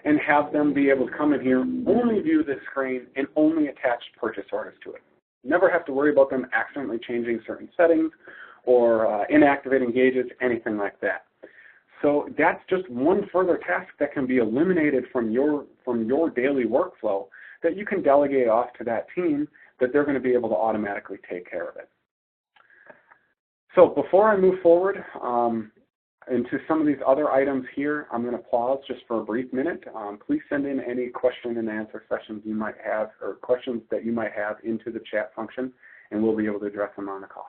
and have them be able to come in here, only view this screen, and only attach purchase orders to it. Never have to worry about them accidentally changing certain settings or inactivating gauges, anything like that. So that's just one further task that can be eliminated from your daily workflow that you can delegate off to that team that they're going to be able to automatically take care of it. So before I move forward into some of these other items here, I'm going to pause just for a brief minute. Please send in any question and answer sessions you might have or questions that you might have into the chat function, and we'll be able to address them on the call.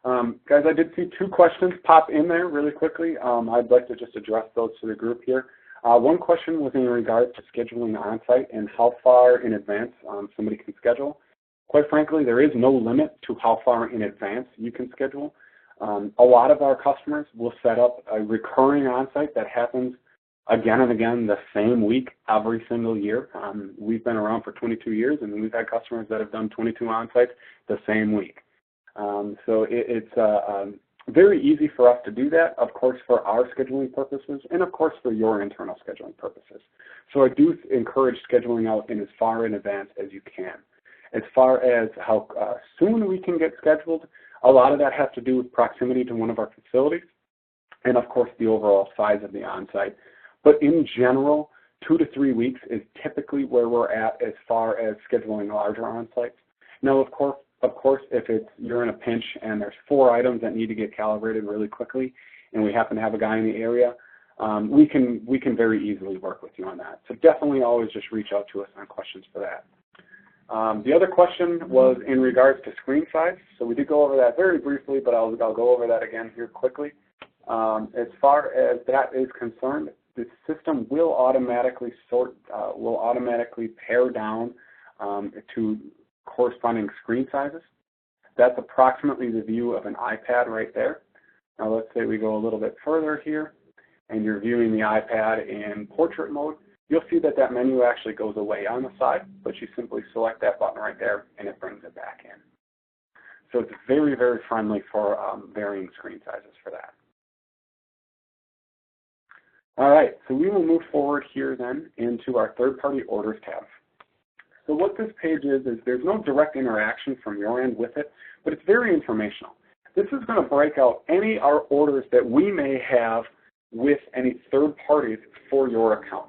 Guys, I did see 2 questions pop in there really quickly. I'd like to just address those to the group here. One question was in regard to scheduling on-site and how far in advance somebody can schedule. Quite frankly, there is no limit to how far in advance you can schedule. A lot of our customers will set up a recurring on-site that happens again and again the same week every single year. We've been around for 22 years, and we've had customers that have done 22 on-sites the same week. So it's very easy for us to do that, of course, for our scheduling purposes, and of course for your internal scheduling purposes. So I do encourage scheduling out in as far in advance as you can. As far as how soon we can get scheduled, a lot of that has to do with proximity to one of our facilities, and of course the overall size of the on-site. But in general, 2 to 3 weeks is typically where we're at as far as scheduling larger on-sites. Now, of course, if you're in a pinch and there's 4 items that need to get calibrated really quickly, and we happen to have a guy in the area, we can very easily work with you on that. So definitely always just reach out to us on questions for that. The other question was in regards to screen size. So we did go over that very briefly, but I'll go over that again here quickly. As far as that is concerned, the system will automatically pare down to corresponding screen sizes. That's approximately the view of an iPad right there. Now let's say we go a little bit further here, and you're viewing the iPad in portrait mode. You'll see that that menu actually goes away on the side, but you simply select that button right there, and it brings it back in. So it's very, very friendly for varying screen sizes for that. All right, so we will move forward here then into our third-party orders tab. So what this page is there's no direct interaction from your end with it, but it's very informational. This is going to break out any our orders that we may have with any third parties for your account.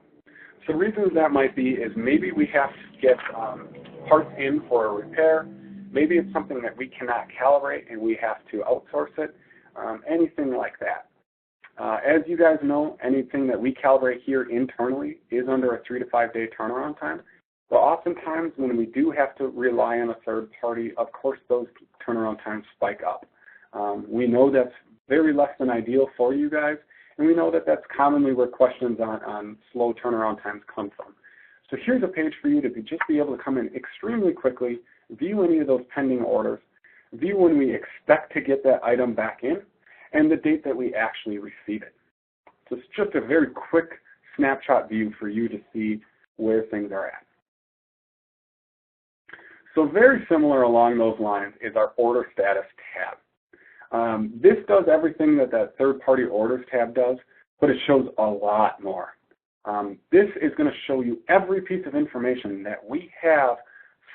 So reasons that might be is maybe we have to get parts in for a repair. Maybe it's something that we cannot calibrate and we have to outsource it, anything like that. As you guys know, anything that we calibrate here internally is under a 3 to 5 day turnaround time. But oftentimes when we do have to rely on a third party, of course those turnaround times spike up. We know that's very less than ideal for you guys, and we know that that's commonly where questions on slow turnaround times come from. So here's a page for you to just be able to come in extremely quickly, view any of those pending orders, view when we expect to get that item back in, and the date that we actually receive it. So it's just a very quick snapshot view for you to see where things are at. So very similar along those lines is our order status tab. This does everything that that third-party orders tab does, but it shows a lot more. This is going to show you every piece of information that we have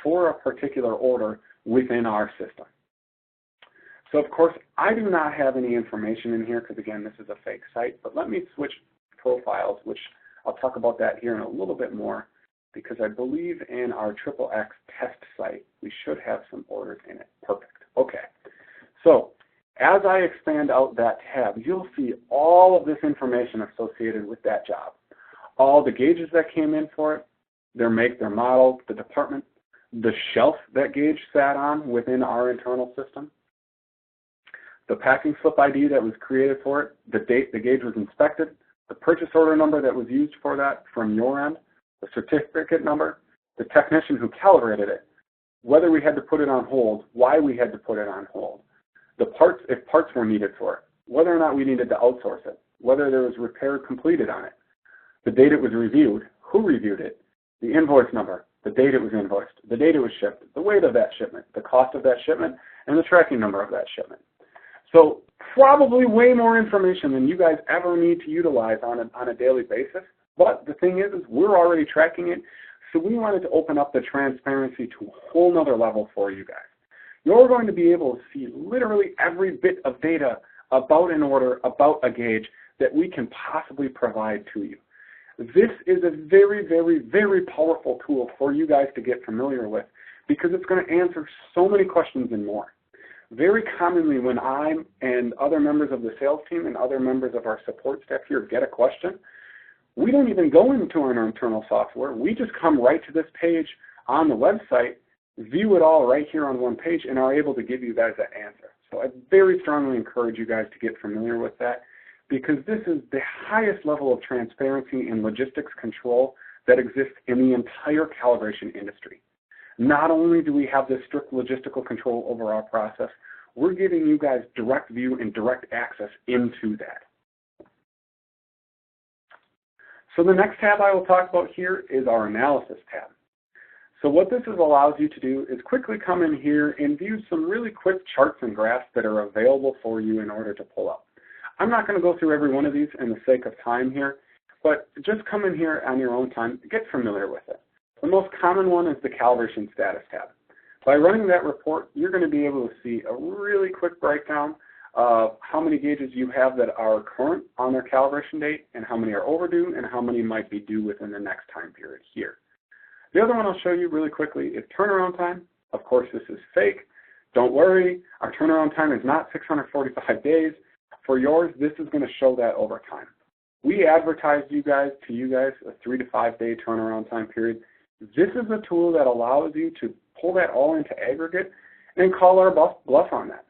for a particular order within our system. So of course, I do not have any information in here because again, this is a fake site, but let me switch profiles, which I'll talk about that here in a little bit more, because I believe in our XXX test site, we should have some orders in it. Perfect. Okay. So as I expand out that tab, you'll see all of this information associated with that job. All the gauges that came in for it, their make, their model, the department, the shelf that gauge sat on within our internal system, the packing slip ID that was created for it, the date the gauge was inspected, the purchase order number that was used for that from your end, the certificate number, the technician who calibrated it, whether we had to put it on hold, why we had to put it on hold, the parts, if parts were needed for it, whether or not we needed to outsource it, whether there was repair completed on it, the date it was reviewed, who reviewed it, the invoice number, the date it was invoiced, the date it was shipped, the weight of that shipment, the cost of that shipment, and the tracking number of that shipment. So probably way more information than you guys ever need to utilize on a daily basis. But the thing is we're already tracking it, so we wanted to open up the transparency to a whole nother level for you guys. You're going to be able to see literally every bit of data about an order, about a gauge that we can possibly provide to you. This is a very, very, very powerful tool for you guys to get familiar with because it's going to answer so many questions and more. Very commonly when I and other members of the sales team and other members of our support staff here get a question, we don't even go into our internal software. We just come right to this page on the website, view it all right here on one page, and are able to give you guys that answer. So I very strongly encourage you guys to get familiar with that, because this is the highest level of transparency and logistics control that exists in the entire calibration industry. Not only do we have this strict logistical control over our process, we're giving you guys direct view and direct access into that. So the next tab I will talk about here is our analysis tab. So what this allows you to do is quickly come in here and view some really quick charts and graphs that are available for you in order to pull up. I'm not going to go through every one of these in the sake of time here, but just come in here on your own time, get familiar with it. The most common one is the calibration status tab. By running that report, you're going to be able to see a really quick breakdown of how many gauges you have that are current on their calibration date and how many are overdue and how many might be due within the next time period here. The other one I'll show you really quickly is turnaround time. Of course, this is fake. Don't worry, our turnaround time is not 645 days. For yours, this is going to show that over time. We advertised to you guys a 3 to 5 day turnaround time period. This is a tool that allows you to pull that all into aggregate and call our bluff on that.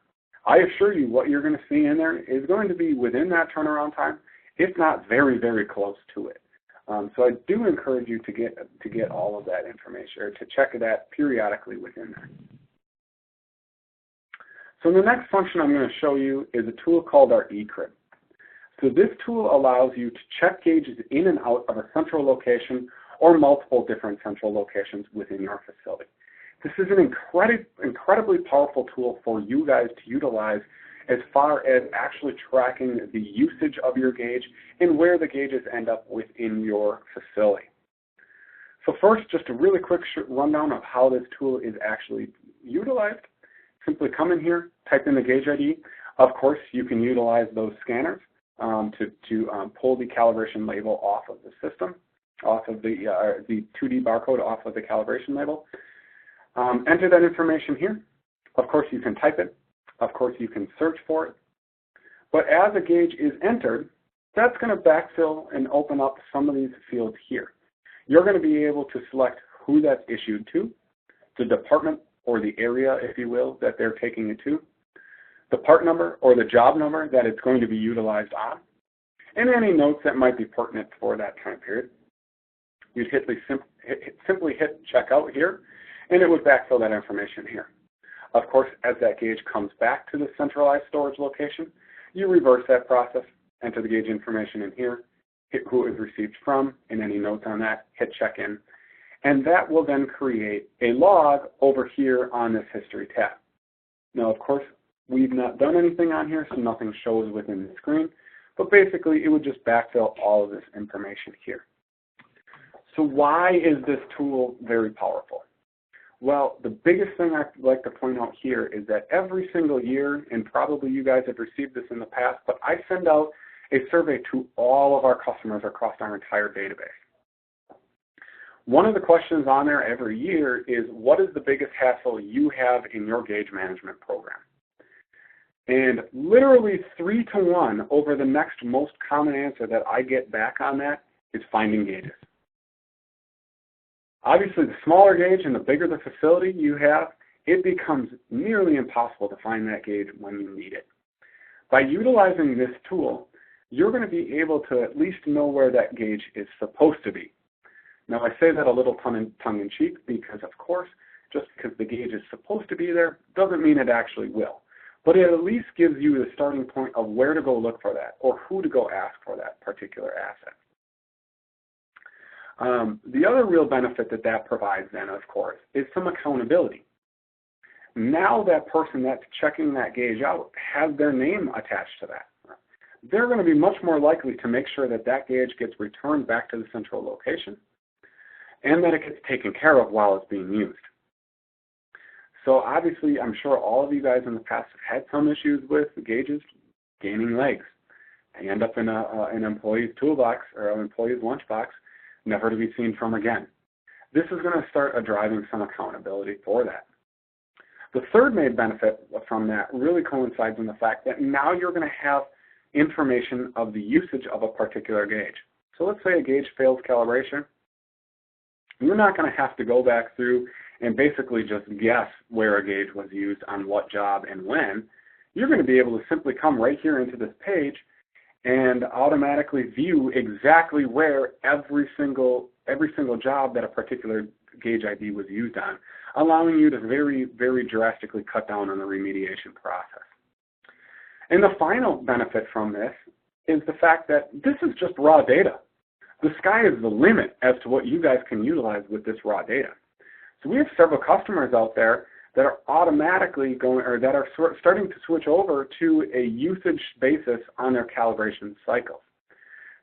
I assure you what you're going to see in there is going to be within that turnaround time, if not very, very close to it. So I do encourage you to get all of that information, or to check that periodically within there. So the next function I'm going to show you is a tool called our eCrib. So this tool allows you to check gauges in and out of a central location or multiple different central locations within your facility. This is an incredibly powerful tool for you guys to utilize as far as actually tracking the usage of your gauge and where the gauges end up within your facility. So first, just a really quick rundown of how this tool is actually utilized. Simply come in here, type in the gauge ID. Of course, you can utilize those scanners to pull the calibration label off of the system, off of the 2D barcode off of the calibration label. Enter that information here. Of course, you can type it. Of course, you can search for it. But as a gauge is entered, that's going to backfill and open up some of these fields here. You're going to be able to select who that's issued to, the department or the area, if you will, that they're taking it to, the part number or the job number that it's going to be utilized on, and any notes that might be pertinent for that time period. You'd simply hit checkout here, and it would backfill that information here. Of course, as that gauge comes back to the centralized storage location, you reverse that process, enter the gauge information in here, hit who it was received from, and any notes on that, hit check in. And that will then create a log over here on this history tab. Now, of course, we've not done anything on here, so nothing shows within the screen, but basically it would just backfill all of this information here. So why is this tool very powerful? Well, the biggest thing I'd like to point out here is that every single year, and probably you guys have received this in the past, but I send out a survey to all of our customers across our entire database. One of the questions on there every year is, what is the biggest hassle you have in your gauge management program? And literally 3 to 1 over the next most common answer that I get back on that is finding gauges. Obviously, the smaller gauge and the bigger the facility you have, it becomes nearly impossible to find that gauge when you need it. By utilizing this tool, you're going to be able to at least know where that gauge is supposed to be. Now, I say that a little tongue-in-cheek because, of course, just because the gauge is supposed to be there doesn't mean it actually will. But it at least gives you the starting point of where to go look for that or who to go ask for that particular asset. The other real benefit that provides then, of course, is some accountability. Now that person that's checking that gauge out has their name attached to that. They're going to be much more likely to make sure that that gauge gets returned back to the central location and that it gets taken care of while it's being used. So obviously, I'm sure all of you guys in the past have had some issues with gauges gaining legs. They end up in an employee's toolbox or an employee's lunchbox, never to be seen from again. This is going to start driving some accountability for that. The third main benefit from that really coincides in the fact that now you're going to have information of the usage of a particular gauge. So let's say a gauge fails calibration. You're not going to have to go back through and basically just guess where a gauge was used on what job and when. you're going to be able to simply come right here into this page and automatically view exactly where every single job that a particular gauge ID was used on, allowing you to very, very drastically cut down on the remediation process. And the final benefit from this is the fact that this is just raw data. The sky is the limit as to what you guys can utilize with this raw data. So we have several customers out there that are automatically going, or that are starting to switch over to a usage basis on their calibration cycles.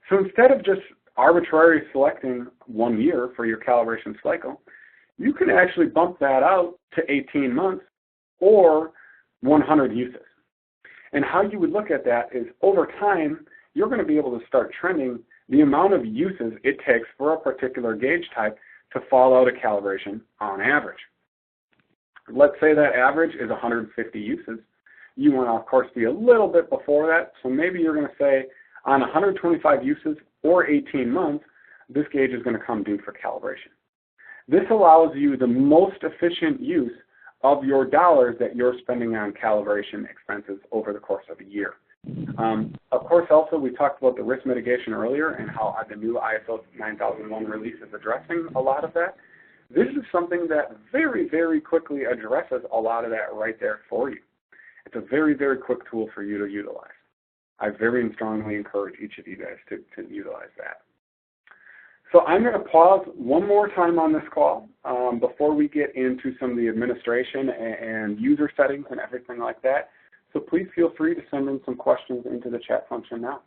So instead of just arbitrarily selecting 1 year for your calibration cycle, you can actually bump that out to 18 months or 100 uses. And how you would look at that is over time, you're going to be able to start trending the amount of uses it takes for a particular gauge type to fall out of calibration on average. Let's say that average is 150 uses. You want to, of course, be a little bit before that. So maybe you're going to say on 125 uses or 18 months, this gauge is going to come due for calibration. This allows you the most efficient use of your dollars that you're spending on calibration expenses over the course of a year. Of course, also, we talked about the risk mitigation earlier and how the new ISO 9001 release is addressing a lot of that. This is something that very, very quickly addresses a lot of that right there for you. It's a very, very quick tool for you to utilize. I very strongly encourage each of you guys to utilize that. So I'm going to pause one more time on this call before we get into some of the administration and user settings and everything like that. So please feel free to send in some questions into the chat function now.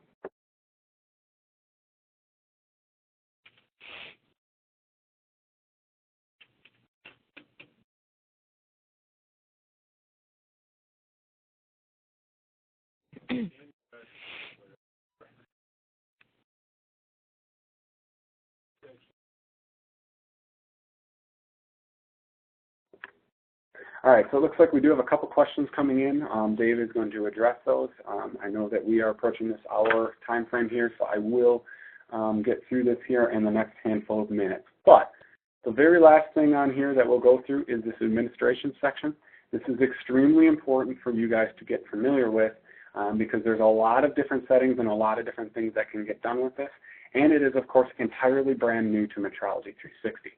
All right, so it looks like we do have a couple questions coming in. Dave is going to address those. I know that we are approaching this hour time frame here, so I will get through this here in the next handful of minutes. But the very last thing on here that we'll go through is this administration section. This is extremely important for you guys to get familiar with because there's a lot of different settings and a lot of different things that can get done with this. And it is, of course, entirely brand new to Metrology 360.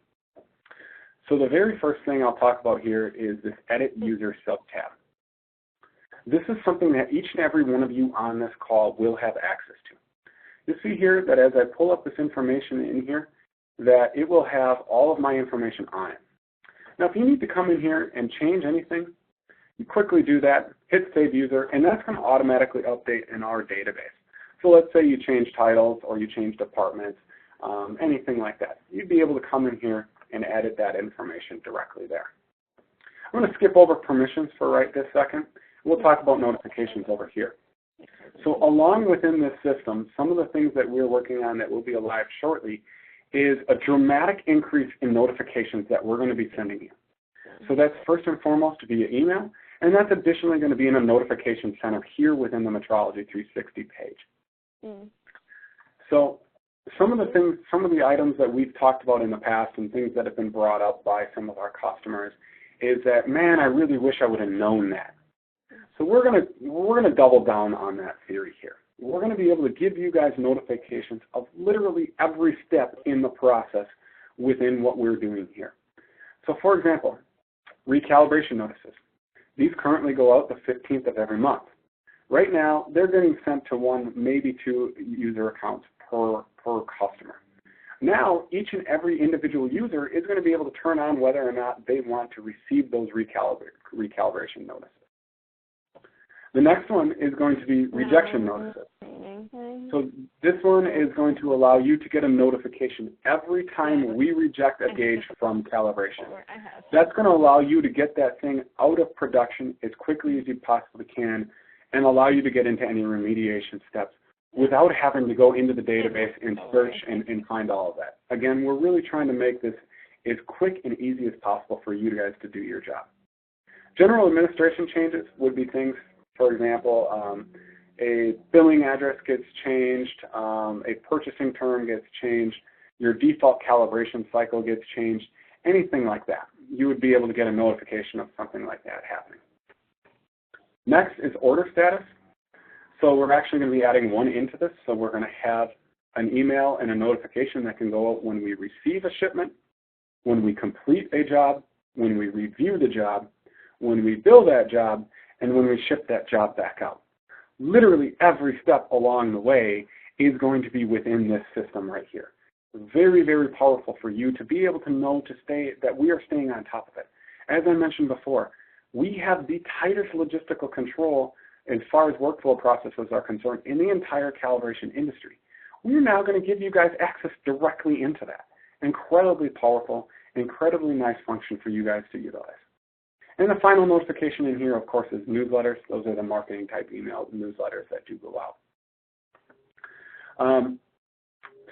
So the very first thing I'll talk about here is this Edit User sub-tab. This is something that each and every one of you on this call will have access to. You'll see here that as I pull up this information in here, that it will have all of my information on it. Now, if you need to come in here and change anything, you quickly do that, hit Save User, and that's going to automatically update in our database. So let's say you change titles or you change departments, anything like that. You'd be able to come in here and edit that information directly there. I'm going to skip over permissions for right this second. We'll talk about notifications over here. So along within this system, some of the things that we're working on that will be live shortly is a dramatic increase in notifications that we're going to be sending you. So that's first and foremost via email, and that's additionally going to be in a notification center here within the Metrology 360 page. So some of the items that we've talked about in the past and things that have been brought up by some of our customers is that, man, I really wish I would have known that. So we're gonna double down on that theory here. We're going to be able to give you guys notifications of literally every step in the process within what we're doing here. So for example, recalibration notices. These currently go out the 15th of every month. Right now, they're getting sent to 1, maybe 2 user accounts per customer. Now, each and every individual user is going to be able to turn on whether or not they want to receive those recalibration notices. The next one is going to be rejection notices. So this one is going to allow you to get a notification every time we reject a gauge from calibration. That's going to allow you to get that thing out of production as quickly as you possibly can and allow you to get into any remediation steps without having to go into the database and search and find all of that. Again, we're really trying to make this as quick and easy as possible for you guys to do your job. General administration changes would be things, for example, a billing address gets changed, a purchasing term gets changed, your default calibration cycle gets changed, anything like that. You would be able to get a notification of something like that happening. Next is order status. So we're actually going to be adding one into this. So we're going to have an email and a notification that can go out when we receive a shipment, when we complete a job, when we review the job, when we bill that job, and when we ship that job back out. Literally every step along the way is going to be within this system right here. Very, very powerful for you to be able to know that we are staying on top of it. As I mentioned before, we have the tightest logistical control as far as workflow processes are concerned in the entire calibration industry. We are now going to give you guys access directly into that. Incredibly powerful, incredibly nice function for you guys to utilize. And the final notification in here, of course, is newsletters. Those are the marketing type emails and newsletters that do go out.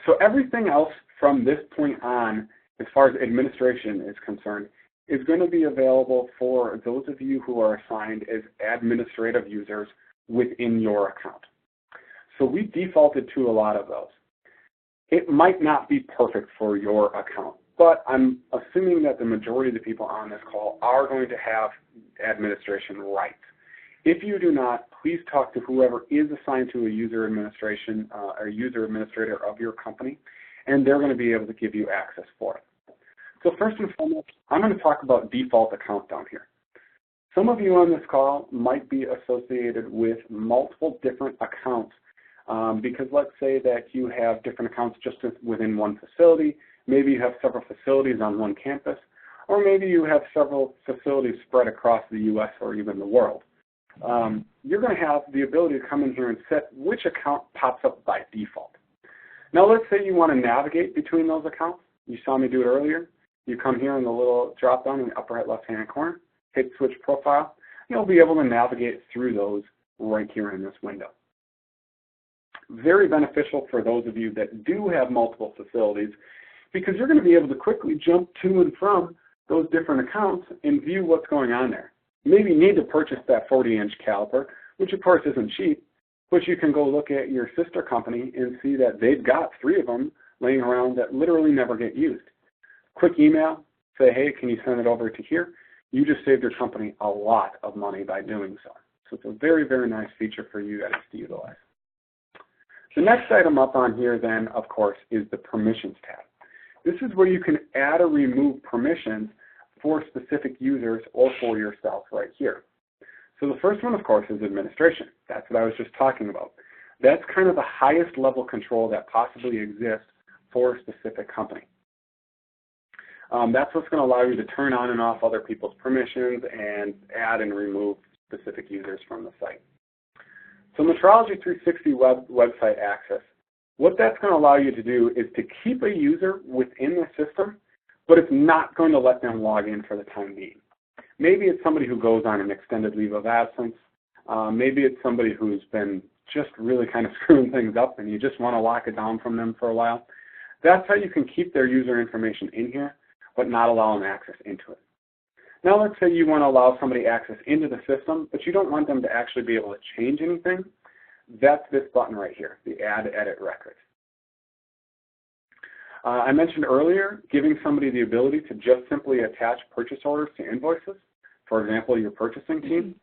So everything else from this point on, as far as administration is concerned, is going to be available for those of you who are assigned as administrative users within your account. So we defaulted to a lot of those. It might not be perfect for your account, but I'm assuming that the majority of the people on this call are going to have administration rights. If you do not, please talk to whoever is assigned to a user administration or user administrator of your company, and they're going to be able to give you access for it. So first and foremost, I'm going to talk about default account down here. Some of you on this call might be associated with multiple different accounts because let's say that you have different accounts just within one facility. Maybe you have several facilities on one campus, or maybe you have several facilities spread across the U.S. or even the world. You're going to have the ability to come in here and set which account pops up by default. Now let's say you want to navigate between those accounts. You saw me do it earlier. You come here in the little drop down in the upper right left-hand corner, hit switch profile. You'll be able to navigate through those right here in this window. Very beneficial for those of you that do have multiple facilities because you're going to be able to quickly jump to and from those different accounts and view what's going on there. Maybe you need to purchase that 40-inch caliper, which of course isn't cheap, but you can go look at your sister company and see that they've got 3 of them laying around that literally never get used. Quick email, say, hey, can you send it over to here? You just saved your company a lot of money by doing so. So it's a very, very nice feature for you guys to utilize. The next item up on here then, of course, is the permissions tab. This is where you can add or remove permissions for specific users or for yourself right here. So the first one, of course, is administration. That's what I was just talking about. That's kind of the highest level control that possibly exists for a specific company. That's what's going to allow you to turn on and off other people's permissions and add and remove specific users from the site. So Metrology360 website access, what that's going to allow you to do is to keep a user within the system, but it's not going to let them log in for the time being. Maybe it's somebody who goes on an extended leave of absence. Maybe it's somebody who's been just really kind of screwing things up and you just want to lock it down from them for a while. That's how you can keep their user information in here, but not allow them access into it. Now let's say you want to allow somebody access into the system, but you don't want them to actually be able to change anything. That's this button right here, the Add Edit Record. I mentioned earlier giving somebody the ability to just simply attach purchase orders to invoices. For example, your purchasing team.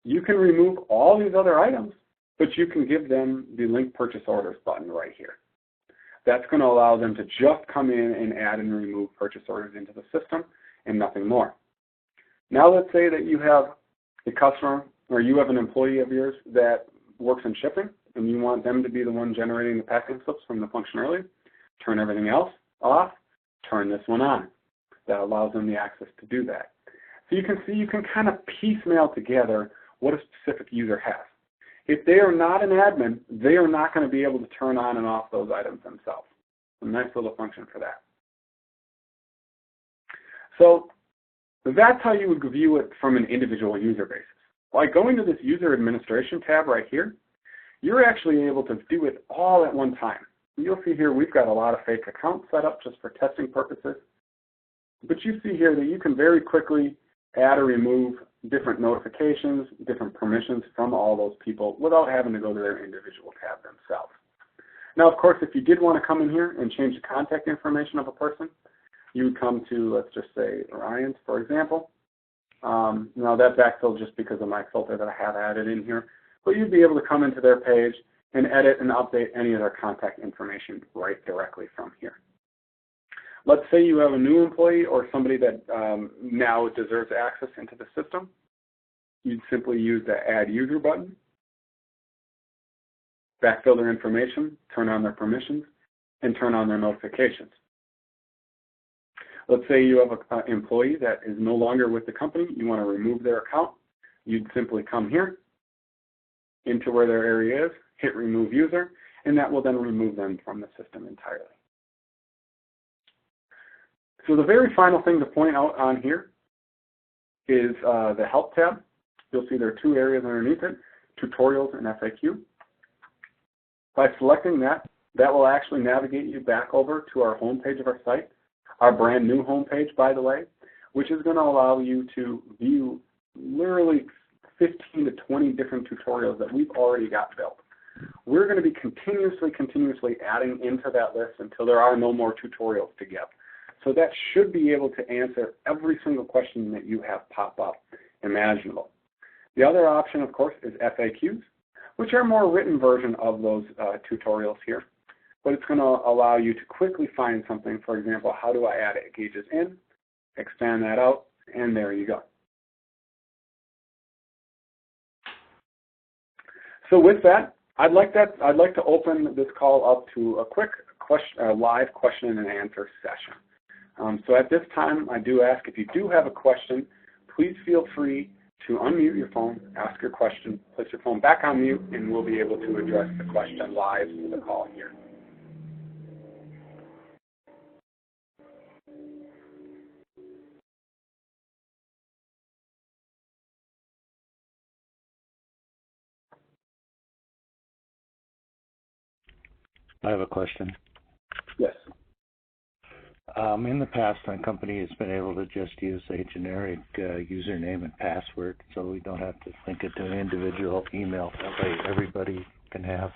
You can remove all these other items, but you can give them the Link Purchase Orders button right here. That's going to allow them to just come in and add and remove purchase orders into the system and nothing more. Now let's say that you have a customer or you have an employee of yours that works in shipping and you want them to be the one generating the packing slips from the function earlier. Turn everything else off, turn this one on. That allows them the access to do that. So you can see you can kind of piecemeal together what a specific user has. If they are not an admin, they are not going to be able to turn on and off those items themselves. A nice little function for that. So that's how you would view it from an individual user basis. By going to this user administration tab right here, you're actually able to do it all at one time. You'll see here we've got a lot of fake accounts set up just for testing purposes. But you see here that you can very quickly add or remove different notifications, different permissions from all those people without having to go to their individual tab themselves. Now, of course, if you did want to come in here and change the contact information of a person, you would come to, let's just say, Ryan's, for example. Now that backfilled just because of my filter that I have added in here. But you'd be able to come into their page and edit and update any of their contact information right directly from here. Let's say you have a new employee or somebody that now deserves access into the system. You'd simply use the Add User button, backfill their information, turn on their permissions, and turn on their notifications. Let's say you have an employee that is no longer with the company. You want to remove their account. You'd simply come here into where their area is, hit Remove User, and that will then remove them from the system entirely. So the very final thing to point out on here is the Help tab. You'll see there are two areas underneath it, Tutorials and FAQ. By selecting that, that will actually navigate you back over to our home page of our site, our brand new home page, by the way, which is going to allow you to view literally 15 to 20 different tutorials that we've already got built. We're going to be continuously adding into that list until there are no more tutorials to give. So that should be able to answer every single question that you have pop up imaginable. The other option, of course, is FAQs, which are a more written version of those tutorials here. But it's going to allow you to quickly find something. For example, how do I add gauges in, expand that out, and there you go. So with that, I'd like to open this call up to a quick live question and answer session. So at this time, I do ask if you do have a question, please feel free to unmute your phone, ask your question, place your phone back on mute, and we'll be able to address the question live to the call here. I have a question. Yes. In the past, my company has been able to just use a generic username and password, so we don't have to link it to an individual email. That way everybody can have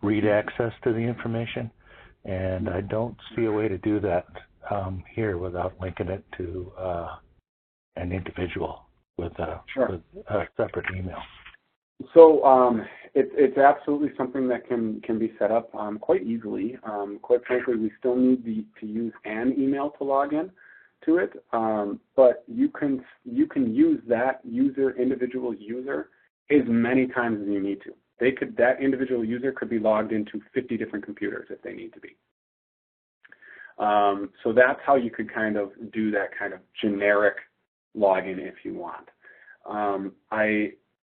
read access to the information. And I don't see a way to do that here without linking it to an individual with a separate email. So it's absolutely something that can be set up quite easily. Quite frankly, we still need to use an email to log in to it, but you can use that individual user as many times as you need to. That individual user could be logged into 50 different computers if they need to be. So that's how you could kind of do that kind of generic login if you want.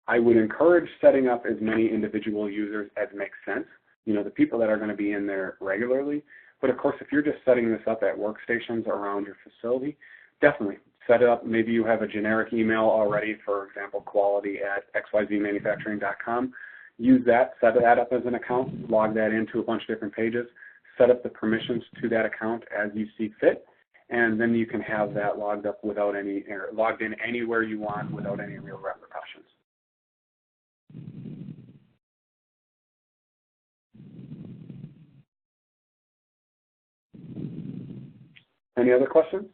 I would encourage setting up as many individual users as makes sense, the people that are going to be in there regularly. But of course, if you're just setting this up at workstations around your facility, definitely set it up. Maybe you have a generic email already, for example, quality@xyzmanufacturing.com. Use that, set that up as an account, log that into a bunch of different pages, set up the permissions to that account as you see fit, and then you can have that logged up without any, or logged in anywhere you want without any real repercussions. Any other questions?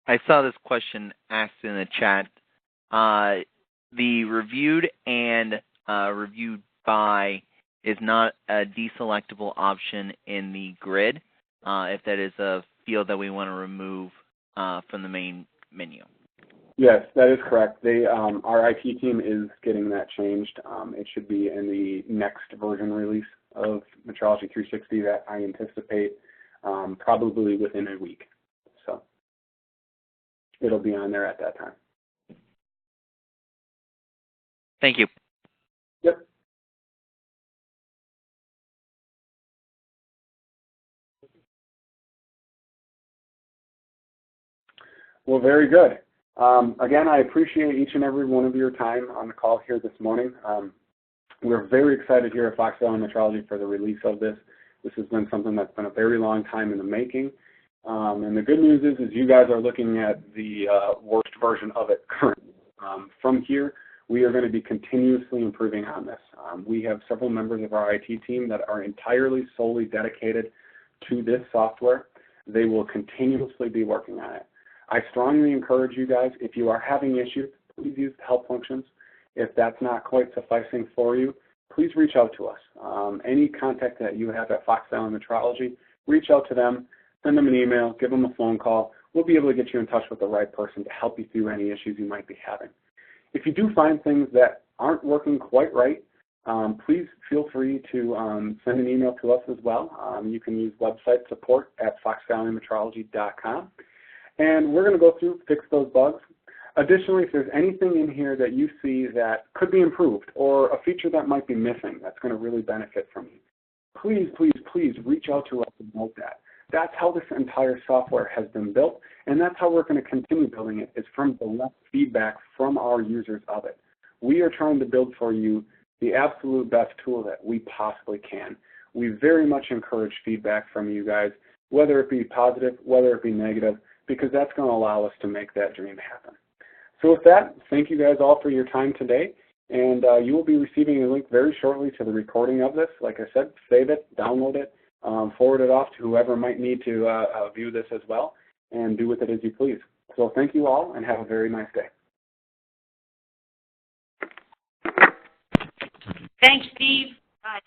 I saw this question asked in the chat. The reviewed and reviewed by is not a deselectable option in the grid, if that is a field that we want to remove from the main menu. Yes, that is correct. Our IT team is getting that changed. It should be in the next version release of Metrology360 that I anticipate probably within a week. So it'll be on there at that time. Thank you. Yep. Well, very good. Again, I appreciate each and every one of your time on the call here this morning. We're very excited here at Fox Valley Metrology for the release of this. This has been something that's been a very long time in the making. And the good news is you guys are looking at the worst version of it currently. From here, We are going to be continuously improving on this. We have several members of our IT team that are entirely solely dedicated to this software. They will continuously be working on it. I strongly encourage you guys, if you are having issues, please use the help functions. If that's not quite sufficing for you, please reach out to us. Any contact that you have at Valley Metrology, reach out to them, send them an email, give them a phone call. We'll be able to get you in touch with the right person to help you through any issues you might be having. If you do find things that aren't working quite right, please feel free to send an email to us as well. You can use website support at foxvalleymetrology.com. And we're going to go through, fix those bugs. Additionally, if there's anything in here that you see that could be improved or a feature that might be missing that's going to really benefit from you, please, please, please reach out to us and note that. That's how this entire software has been built, and that's how we're going to continue building it, is from direct feedback from our users of it. We are trying to build for you the absolute best tool that we possibly can. We very much encourage feedback from you guys, whether it be positive, whether it be negative, because that's going to allow us to make that dream happen. So with that, thank you guys all for your time today, and you will be receiving a link very shortly to the recording of this. Like I said, save it, download it, forward it off to whoever might need to view this as well, and do with it as you please. So thank you all, and have a very nice day. Thanks, Steve. Bye.